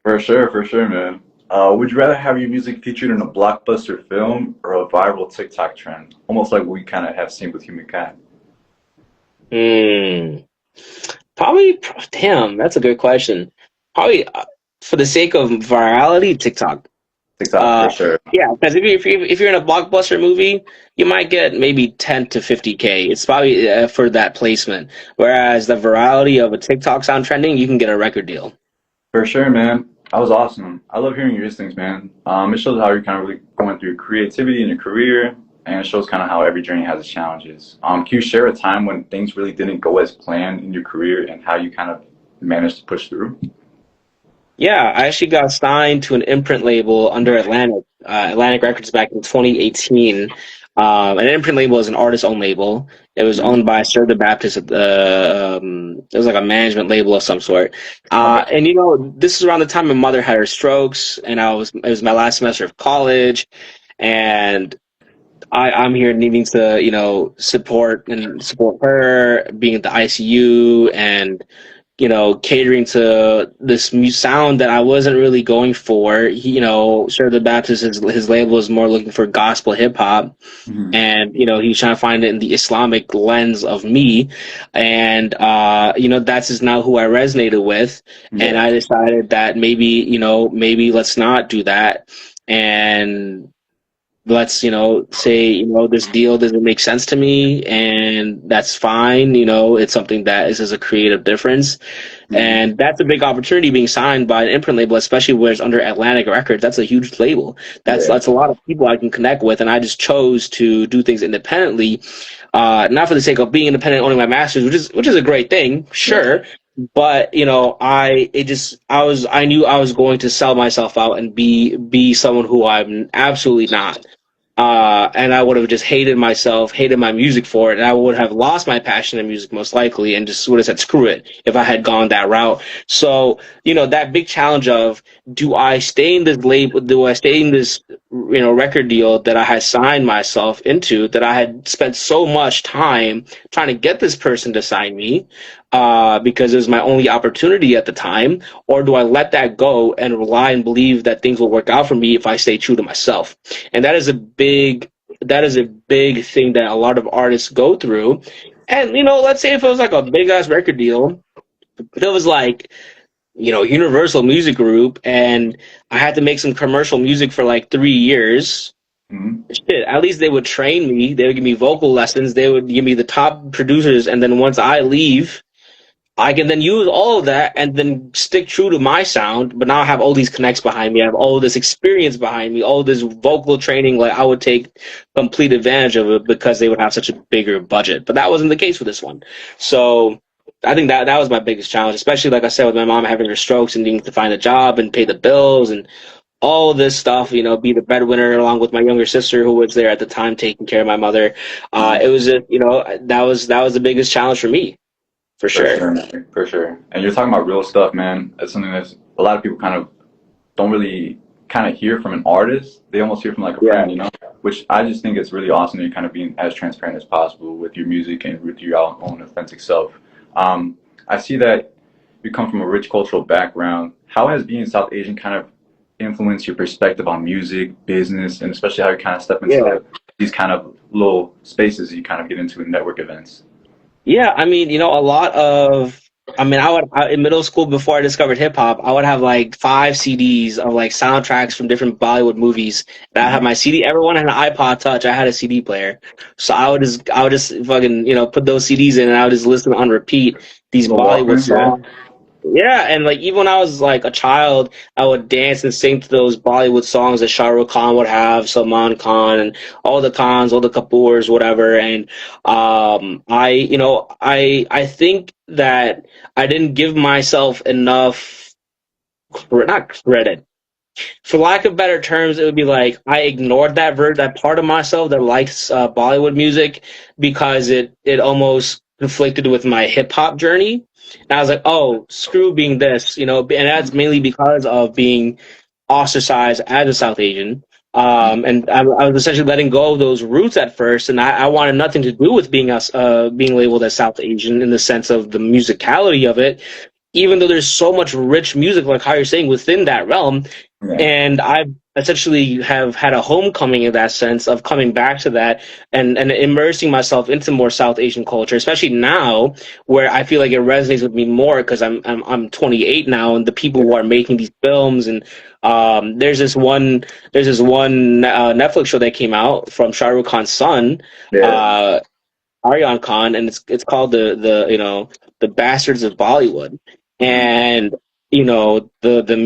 For sure, man. Would you rather have your music featured in a blockbuster film or a viral TikTok trend? Almost like we kind of have seen with Humankind. Hmm. Probably. Damn, that's a good question. Probably for the sake of virality, TikTok. TikTok for Uh, sure. yeah, because if you're in a blockbuster movie, you might get maybe 10 to 50K. It's probably for that placement. Whereas the virality of a TikTok sound trending, you can get a record deal. For sure, man. That was awesome. I love hearing your instincts, man. It shows how you're kind of really going through creativity in your career, and it shows kind of how every journey has its challenges. Can you share a time when things really didn't go as planned in your career and how you kind of managed to push through? Yeah, I actually got signed to an imprint label under Atlantic Records back in 2018. An imprint label is an artist-owned label. It was owned by Sir the Baptist. It was like a management label of some sort. Okay. And this is around the time my mother had her strokes, and it was my last semester of college, and I'm here needing to, support her, being at the ICU, and catering to this sound that I wasn't really going for. Sir the Baptist, his label is more looking for gospel hip hop, Mhm. and he's trying to find it in the Islamic lens of me, and that's just not who I resonated with, and Yeah. I decided that maybe let's not do that, and let's say this deal doesn't make sense to me, and that's fine. It's something that is as a creative difference, Mhm. and that's a big opportunity being signed by an imprint label, especially where it's under Atlantic Records. That's a huge label. that's Yeah. that's a lot of people I can connect with, and I just chose to do things independently, not for the sake of being independent, owning my masters, which is a great thing, Yeah. sure. But I knew I was going to sell myself out and be someone who I'm absolutely not. And I would have just hated myself, hated my music for it, and I would have lost my passion in music most likely, and just would have said screw it if I had gone that route. So that big challenge of, do I stay in this label? Do I stay in this record deal that I had signed myself into, that I had spent so much time trying to get this person to sign me, because it was my only opportunity at the time? Or do I let that go and rely and believe that things will work out for me if I stay true to myself? And that is a big thing that a lot of artists go through. And let's say if it was like a big ass record deal, if it was like Universal Music Group, and I had to make some commercial music for like 3 years. Mhm. Shit, at least they would train me. They would give me vocal lessons. They would give me the top producers, and then once I leave, I can then use all of that and then stick true to my sound, but now I have all these connects behind me. I have all this experience behind me, all this vocal training. Like, I would take complete advantage of it because they would have such a bigger budget. But that wasn't the case with this one. So I think that was my biggest challenge, especially like I said, with my mom having her strokes and needing to find a job and pay the bills and all of this stuff. Be the breadwinner along with my younger sister who was there at the time taking care of my mother. Mhm. It was that was the biggest challenge for me, for For sure. sure, for sure. And you're talking about real stuff, man. That's something that a lot of people kind of don't really kind of hear from an artist. They almost hear from like a Yeah. friend, which I just think it's really awesome that you're kind of being as transparent as possible with your music and with your own authentic self. I see that you come from a rich cultural background. How has being South Asian kind of influenced your perspective on music, business, and especially how you kind of step into Yeah. these kind of little spaces you kind of get into in network events? Yeah, I mean, in middle school, before I discovered hip hop, I would have like 5 CDs of like soundtracks from different Bollywood movies. And I have Mhm. my CD. Everyone had an iPod Touch. I had a CD player, so I would just fucking put those CDs in, and I would just listen on repeat these Little Bollywood Walkman, yeah. songs. Yeah, and like even when I was like a child, I would dance and sing to those Bollywood songs that Shah Rukh Khan would have, Salman Khan, and all the Khans, all the Kapoors, whatever. And I think that I didn't give myself enough, not credit. For lack of better terms, it would be like I ignored that part of myself that likes Bollywood music, because it almost conflicted with my hip hop journey. And I was like, oh, screw being this, and that's mainly because of being ostracized as a South Asian. And I was essentially letting go of those roots at first, and I wanted nothing to do with being labeled as South Asian in the sense of the musicality of it, even though there's so much rich music, like how you're saying, within that realm. Yeah. And I essentially have had a homecoming in that sense of coming back to that, and immersing myself into more South Asian culture, especially now where I feel like it resonates with me more because I'm 28 now, and the people who are making these films, and there's this one Netflix show that came out from Shah Rukh Khan's son, Yeah. uh, Aryan Khan, and it's called the Bastards of Bollywood. Mhm. And the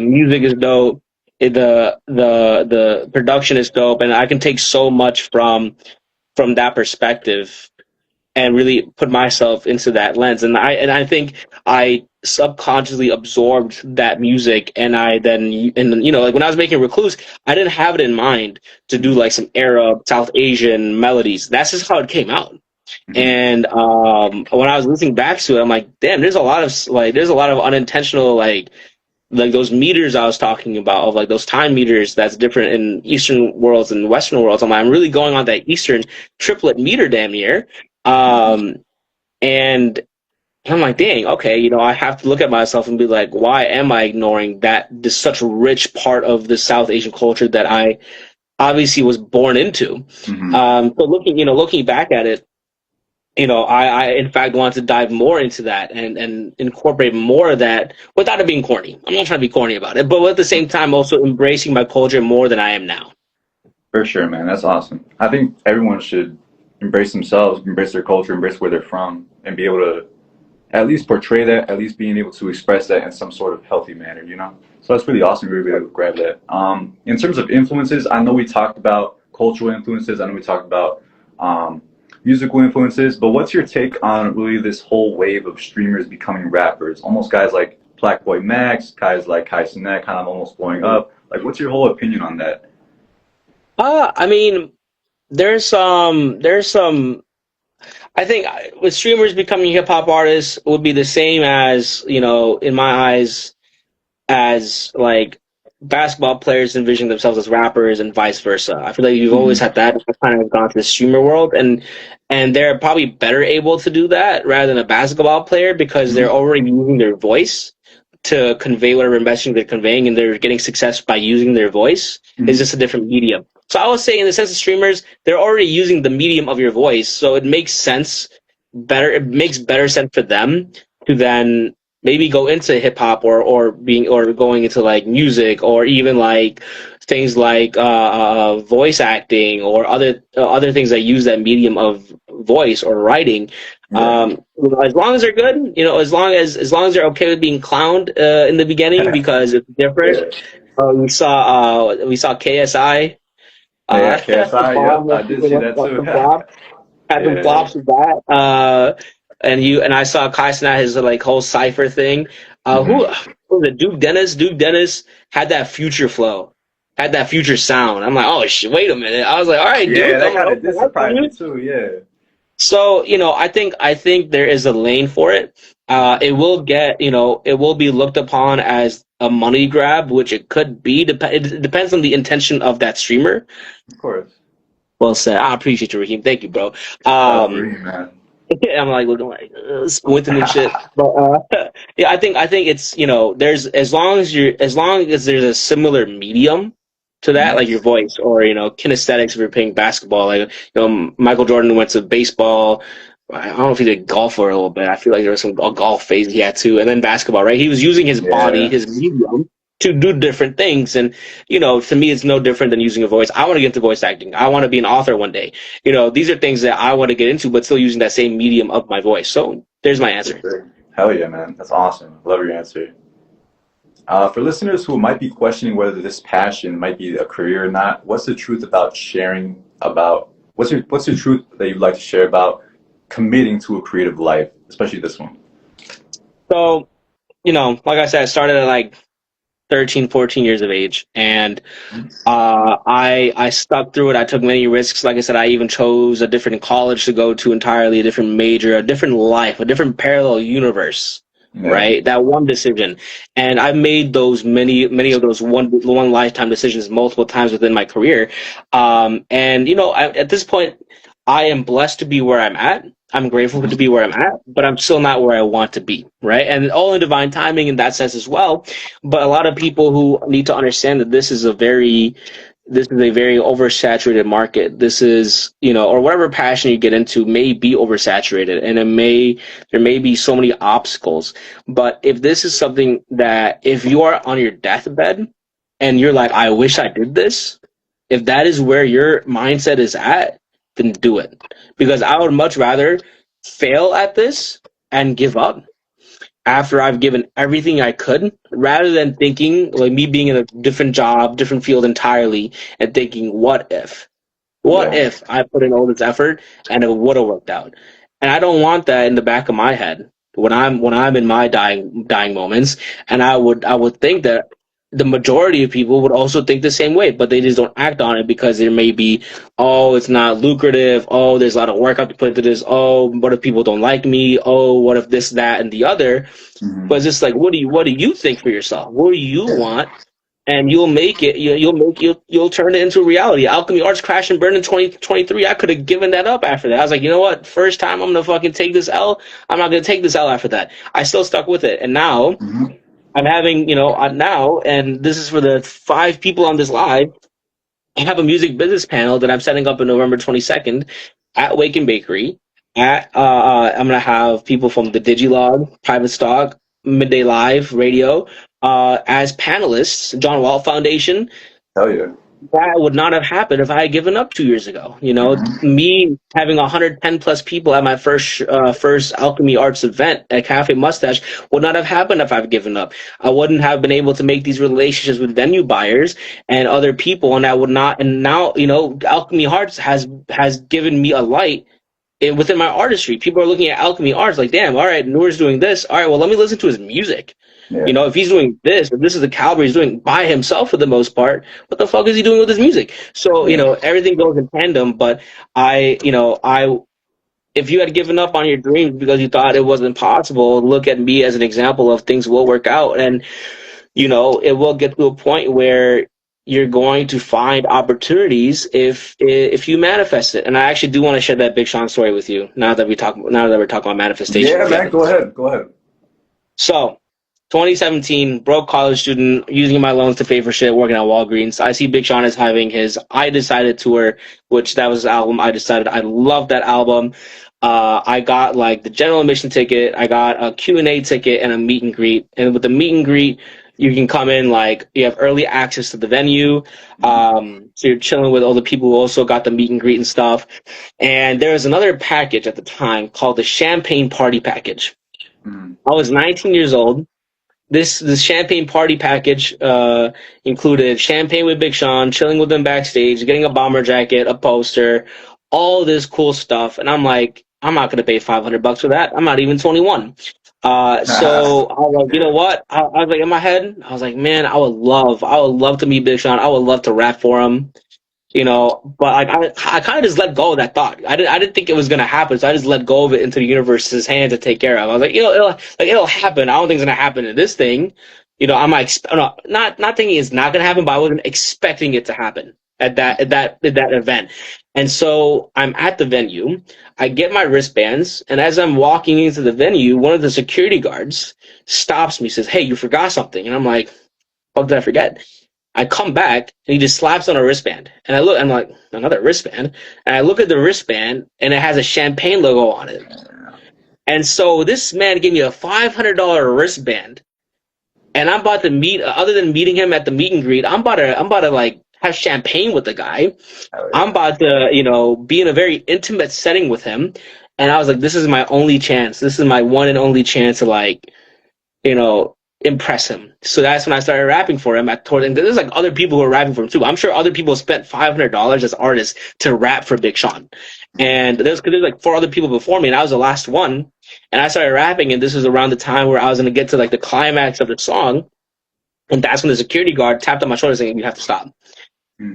music is dope. The production is dope, and I can take so much from that perspective and really put myself into that lens. And I think I subconsciously absorbed that music, and like when I was making Recluse, I didn't have it in mind to do like some Arab, South Asian melodies. That's just how it came out. Mhm. And when I was listening back to it, I'm like, damn, there's a lot of unintentional like those meters I was talking about, of like those time meters that's different in Eastern worlds and Western worlds. I'm really going on that Eastern triplet meter damn near. And I'm like, dang, okay, I have to look at myself and be like, why am I ignoring this such rich part of the South Asian culture that I obviously was born into? Mhm. So looking back at it, I in fact want to dive more into that and incorporate more of that without it being corny. I'm not trying to be corny about it, but at the same time also embracing my culture more than I am now. For sure, man. That's awesome. I think everyone should embrace themselves, embrace their culture, embrace where they're from, and be able to at least portray that, at least being able to express that in some sort of healthy manner, you know? So that's really awesome. We were able to grab that. In terms of influences, I know we talked about cultural influences. I know we talked about musical influences, but what's your take on really this whole wave of streamers becoming rappers? Almost guys like Black Boy Max, guys like Kai Cenat kind of almost blowing up. Like, what's your whole opinion on that? I mean, there's some. I think with streamers becoming hip hop artists would be the same as, in my eyes, as like basketball players envisioning themselves as rappers and vice versa. I feel like you've always Mhm. had that kind of gone to the streamer world, and they're probably better able to do that rather than a basketball player because they're Mhm. already using their voice to convey whatever messaging they're conveying, and they're getting success by using their voice. It's Mhm. just a different medium. So I would say, in the sense of streamers, they're already using the medium of your voice, so it makes sense better. It makes better sense for them to then maybe go into hip hop or going into like music or even like things like voice acting or other things that use that medium of voice or writing. Right. As long as they're good, as long as they're okay with being clowned in the beginning because it's different. Yeah. We saw KSI Yeah, KSI. Yep, bomb I did see that too. some flops, had some Yeah. flops with that. And I saw Kai Cenat, his like whole cipher thing. Who Mhm. was it? Duke Dennis. Duke Dennis had that future flow, had that future sound. I'm like, oh shit, wait a minute. I was like, all right, Yeah, Duke. that I'm like, kind of okay, did that's surprise me you. too. Yeah. So I think there is a lane for it. It will be looked upon as a money grab, which it could be. It depends on the intention of that streamer. Of course. Well said. I appreciate you, Raheem. Thank you, bro. That was Reem, man. I'm like looking like squinting and shit. But yeah, I think it's there's as long as there's a similar medium to that, like your Yes. voice or kinesthetics if you're playing basketball. Like Michael Jordan went to baseball. I don't know if he did golf for a little bit. I feel like there was a golf phase he had too, and then basketball. Right, he was using his body, Yeah. his medium, to do different things. And to me, it's no different than using a voice. I want to get into voice acting. I want to be an author one day. These are things that I want to get into, but still using that same medium of my voice. So there's my For answer. sure. Hell yeah, man. That's awesome. Love your answer. For listeners who might be questioning whether this passion might be a career or not, what's the truth about sharing about what's your truth that you'd like to share about committing to a creative life, especially this one? So, like I said, I started at like 13, 14 years of age, and I stuck through it. I took many risks. Like I said, I even chose a different college to go to entirely, a different major, a different life, a different parallel universe. Yeah. Right, that one decision, and I've made those many of those one lifetime decisions multiple times within my career. And at this point, I am blessed to be where I'm at. I'm grateful to be where I'm at, but I'm still not where I want to be. Right, and all in divine timing in that sense as well. But a lot of people who need to understand that this is a very oversaturated market. This is, or whatever passion you get into may be oversaturated, and there may be so many obstacles. But if this is something that, if you are on your deathbed and you're like, I wish I did this, if that is where your mindset is at, then do it. Because I would much rather fail at this and give up after I've given everything I could, rather than thinking like me being in a different job, different field entirely, and thinking, what if? What Yeah. if I put in all this effort and it would have worked out? And I don't want that in the back of my head. when I'm in my dying moments, and I would think that the majority of people would also think the same way, but they just don't act on it because there may be, oh, it's not lucrative. Oh, there's a lot of work I have to put into this. Oh, what if people don't like me? Oh, what if this, that, and the other? Mm-hmm. But it's just like, what do you think for yourself? What do you want? And you'll make it. You'll turn it into reality. Alchemy Arts crashed and burned in 2023. I could have given that up after that. I was like, you know what? First time I'm gonna fucking take this L. I'm not gonna take this L after that. I still stuck with it, and now Mm-hmm. I'm having, now, and this is for the 5 people on this live. I have a music business panel that I'm setting up on November 22nd at Wake and Bakery. I'm gonna have people from the Digilog, Private Stock, Midday Live Radio, as panelists. John Wall Foundation. Hell yeah. That would not have happened if I had given up 2 years ago. Mm-hmm. Me having 110 plus people at my first Alchemy Arts event at Cafe Mustache would not have happened if I've given up. I wouldn't have been able to make these relationships with venue buyers and other people, and I would not. And now, Alchemy Arts has given me a light within my artistry. People are looking at Alchemy Arts like, damn, all right, Noor's doing this. All right, well, let me listen to his music. Yeah. If he's doing this, if this is the caliber he's doing by himself for the most part, what the fuck is he doing with his music? So, everything goes in tandem. But if you had given up on your dreams because you thought it wasn't possible, look at me as an example of things will work out. And, it will get to a point where you're going to find opportunities if you manifest it. And I actually do want to share that Big Sean story with you now that we're talking about manifestation. Yeah, man, go ahead. So, 2017, broke college student, using my loans to pay for shit, working at Walgreens. I see Big Sean as having his I Decided tour, which that was the album I Decided. I love that album. I got like the general admission ticket. I got a Q&A ticket and a meet and greet. And with the meet and greet, you can come in, like, you have early access to the venue. So you're chilling with all the people who also got the meet and greet and stuff. And there was another package at the time called the Champagne Party Package. Mm-hmm. I was 19 years old. This champagne party package included champagne with Big Sean, chilling with him backstage, getting a bomber jacket, a poster, all this cool stuff. And I'm like, I'm not going to pay $500 for that. I'm not even 21. So I was like, you know what? I was like, in my head, I was like, man, I would love to meet Big Sean. I would love to rap for him. But I kind of just let go of that thought. I didn't think it was gonna happen, so I just let go of it into the universe's hands to take care of. I was like, it'll happen. I don't think it's gonna happen to this thing. I'm not thinking it's not gonna happen, but I wasn't expecting it to happen at that event. And so I'm at the venue. I get my wristbands, and as I'm walking into the venue, one of the security guards stops me, says, "Hey, you forgot something." And I'm like, "What did I forget?" I come back and he just slaps on a wristband. And I'm like, another wristband? And I look at the wristband and it has a champagne logo on it. And so this man gave me a $500 wristband. And I'm about to other than meeting him at the meet and greet, I'm about to like have champagne with the guy. I'm about to, be in a very intimate setting with him. And I was like, this is my only chance. This is my one and only chance to impress him. So that's when I started rapping for him. And there's like other people who are rapping for him too. I'm sure other people spent $500 as artists to rap for Big Sean. And there's like 4 other people before me, and I was the last one. And I started rapping, and this was around the time where I was going to get to like the climax of the song. And that's when the security guard tapped on my shoulder saying, "You have to stop."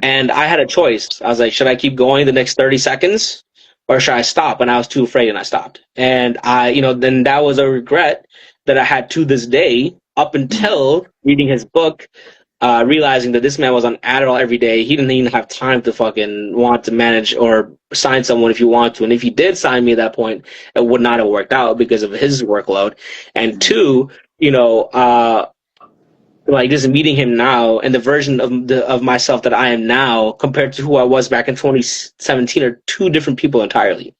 And I had a choice. I was like, should I keep going the next 30 seconds or should I stop? And I was too afraid, and I stopped. And then that was a regret that I had to this day, up until reading his book, realizing that this man was on Adderall every day. He didn't even have time to fucking want to manage or sign someone if you want to. And if he did sign me at that point, it would not have worked out because of his workload. And 2, like just meeting him now and the version of myself that I am now compared to who I was back in 2017 are 2 different people entirely.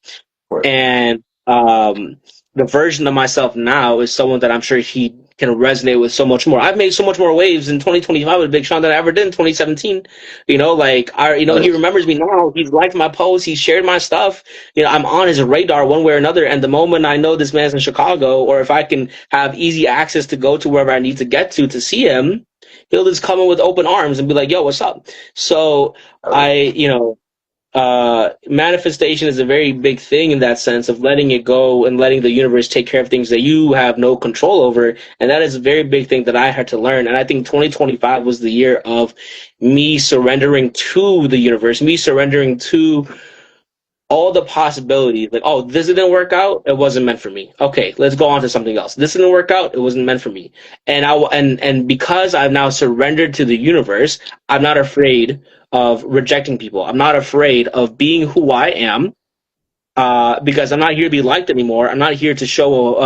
And the version of myself now is someone that I'm sure he can resonate with so much more. I've made so much more waves in 2025 with Big Sean than I ever did in 2017. He remembers me now. He's liked my posts. He's shared my stuff. I'm on his radar one way or another. And the moment I know this man's in Chicago, or if I can have easy access to go to wherever I need to get to see him, he'll just come in with open arms and be like, "Yo, what's up?" So manifestation is a very big thing in that sense of letting it go and letting the universe take care of things that you have no control over. And that is a very big thing that I had to learn. And I think 2025 was the year of me surrendering to the universe, me surrendering to all the possibilities. Like, oh, this didn't work out, it wasn't meant for me. Okay, let's go on to something else. This didn't work out, it wasn't meant for me. And because I've now surrendered to the universe, I'm not afraid of rejecting people. I'm not afraid of being who I am, because I'm not here to be liked anymore. I'm not here to show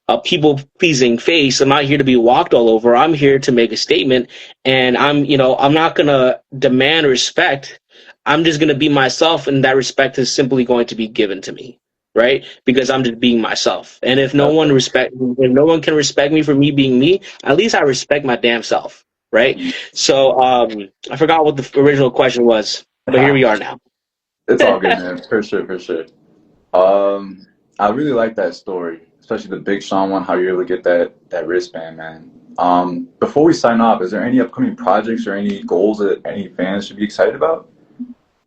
a people pleasing face. I'm not here to be walked all over. I'm here to make a statement, and I'm not gonna demand respect. I'm just gonna be myself, and that respect is simply going to be given to me, right? Because I'm just being myself. And if no one can respect me for me being me, at least I respect my damn self, right? So I forgot what the original question was, but here we are now. It's all good, man. For sure, for sure. I really like that story, especially the Big Sean one. How you're able to get that wristband, man. Before we sign off, is there any upcoming projects or any goals that any fans should be excited about?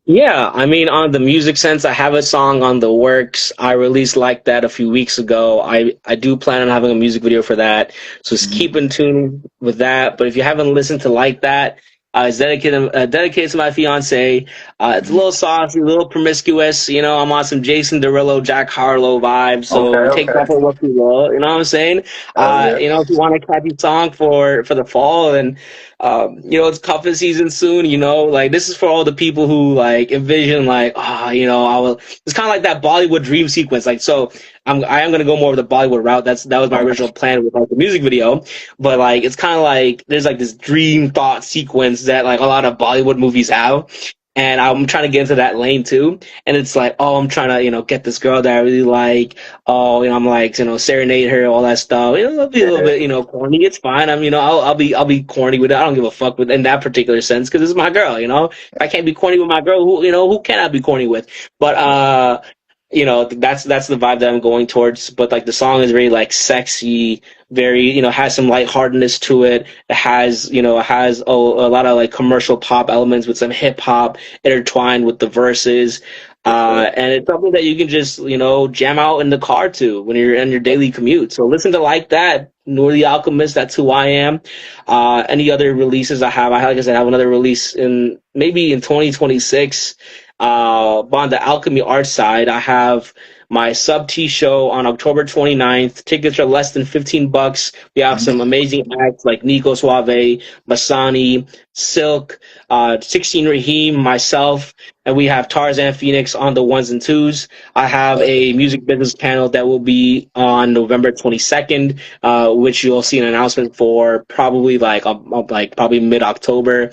Yeah, I mean, on the music sense, I have a song on the works. I released Like That a few weeks ago. I do plan on having a music video for that. So just keep in tune with that. But if you haven't listened to Like That, it's dedicated to my fiance. It's a little saucy, a little promiscuous. I'm on some Jason Derulo, Jack Harlow vibes. So Okay, take okay. that for what you will. You know what I'm saying? Yeah. If you want a catchy song for the fall, and it's cuffing season soon. Like this is for all the people who like envision like, I will. It's kind of like that Bollywood dream sequence. Like so. I am gonna go more of the Bollywood route. That was my original plan with like the music video, but like it's kind of like there's like this dream thought sequence that like a lot of Bollywood movies have, and I'm trying to get into that lane too. And it's like, oh, I'm trying to get this girl that I really like. Oh, I'm like serenade her, all that stuff. It'll be a little bit corny. It's fine. I'll be corny with it. I don't give a fuck with in that particular sense because it's my girl. If I can't be corny with my girl, who can I be corny with? But that's the vibe that I'm going towards. But like the song is very like sexy, very has some lightheartedness to it. It has a lot of like commercial pop elements with some hip hop intertwined with the verses. And it's something that you can just jam out in the car to when you're in your daily commute. So listen to Like That, Noor the Alchemist. That's who I am. Any other releases I have? Like I said, I have another release maybe in 2026. But on the Alchemy Art side, I have my Sub T show on October 29th. Tickets are less than $15. We have some amazing acts like Nico Suave, Masani, Silk, 16 Raheem, myself, and we have Tarzan Phoenix on the ones and twos. I have a music business panel that will be on November 22nd, which you'll see an announcement for probably probably mid-October.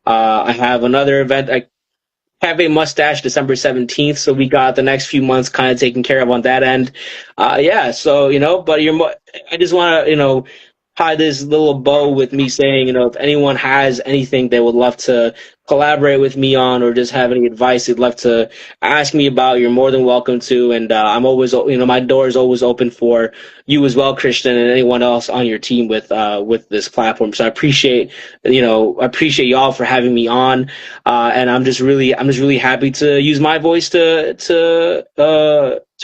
I have another event. Have a Mustache December 17th, so we got the next few months kind of taken care of on that end. So but I just want to tie this little bow with me saying if anyone has anything they would love to collaborate with me on, or just have any advice they'd love to ask me about, you're more than welcome to. And I'm always my door is always open for you as well, Christian, and anyone else on your team with this platform. So I appreciate y'all for having me on, and I'm just really happy to use my voice to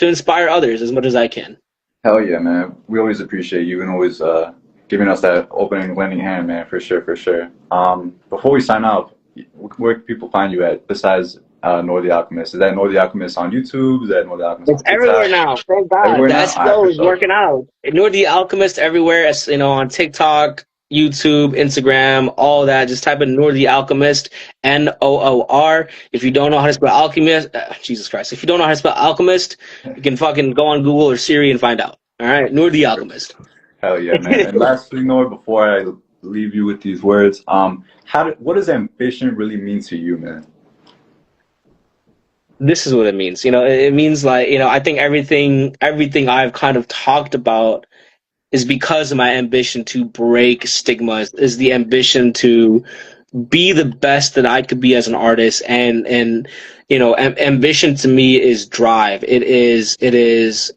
inspire others as much as I can. Hell yeah, man. We always appreciate you and always giving us that opening lending hand, man, for sure, for sure. Before we sign off, where can people find you at besides Noor the Alchemist? Is that Noor the Alchemist on YouTube? Is that Noor the Alchemist? It's everywhere now. Thank God. That SEO is working out. Noor the Alchemist everywhere. On TikTok, YouTube, Instagram, all that. Just type in Noor the Alchemist, Noor. If you don't know how to spell alchemist, Jesus Christ. If you don't know how to spell alchemist, you can fucking go on Google or Siri and find out. All right, Noor the Alchemist. Hell yeah, man. And lastly, Noor, before I leave you with these words, what does ambition really mean to you, man? This is what it means. It means like, I think everything I've kind of talked about is because of my ambition to break stigmas, is the ambition to be the best that I could be as an artist. And ambition to me is drive. It is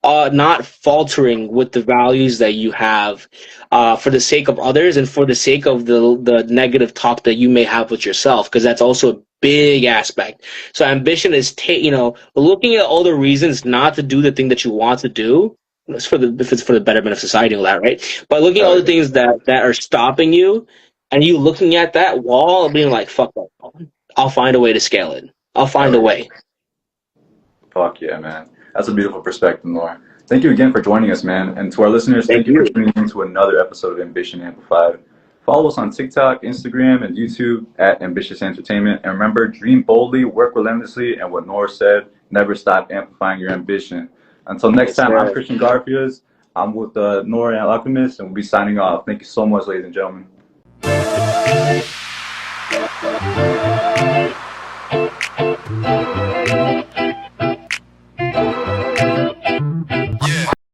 not faltering with the values that you have, for the sake of others and for the sake of the negative talk that you may have with yourself, because that's also a big aspect. So ambition is looking at all the reasons not to do the thing that you want to do. It's for the if it's for the betterment of society and all that, right? But looking at all the things that are stopping you, and you looking at that wall and being like, "Fuck that, I'll find a way to scale it. I'll find a way." Fuck yeah, man. That's a beautiful perspective, Noor. Thank you again for joining us, man. And to our listeners, thank you for tuning in to another episode of Ambition Amplified. Follow us on TikTok, Instagram, and YouTube at Ambitious Entertainment. And remember, dream boldly, work relentlessly, and what Noor said, never stop amplifying your ambition. Until next time, I'm Christian Garfield. I'm with Noor and Alchemist, and we'll be signing off. Thank you so much, ladies and gentlemen.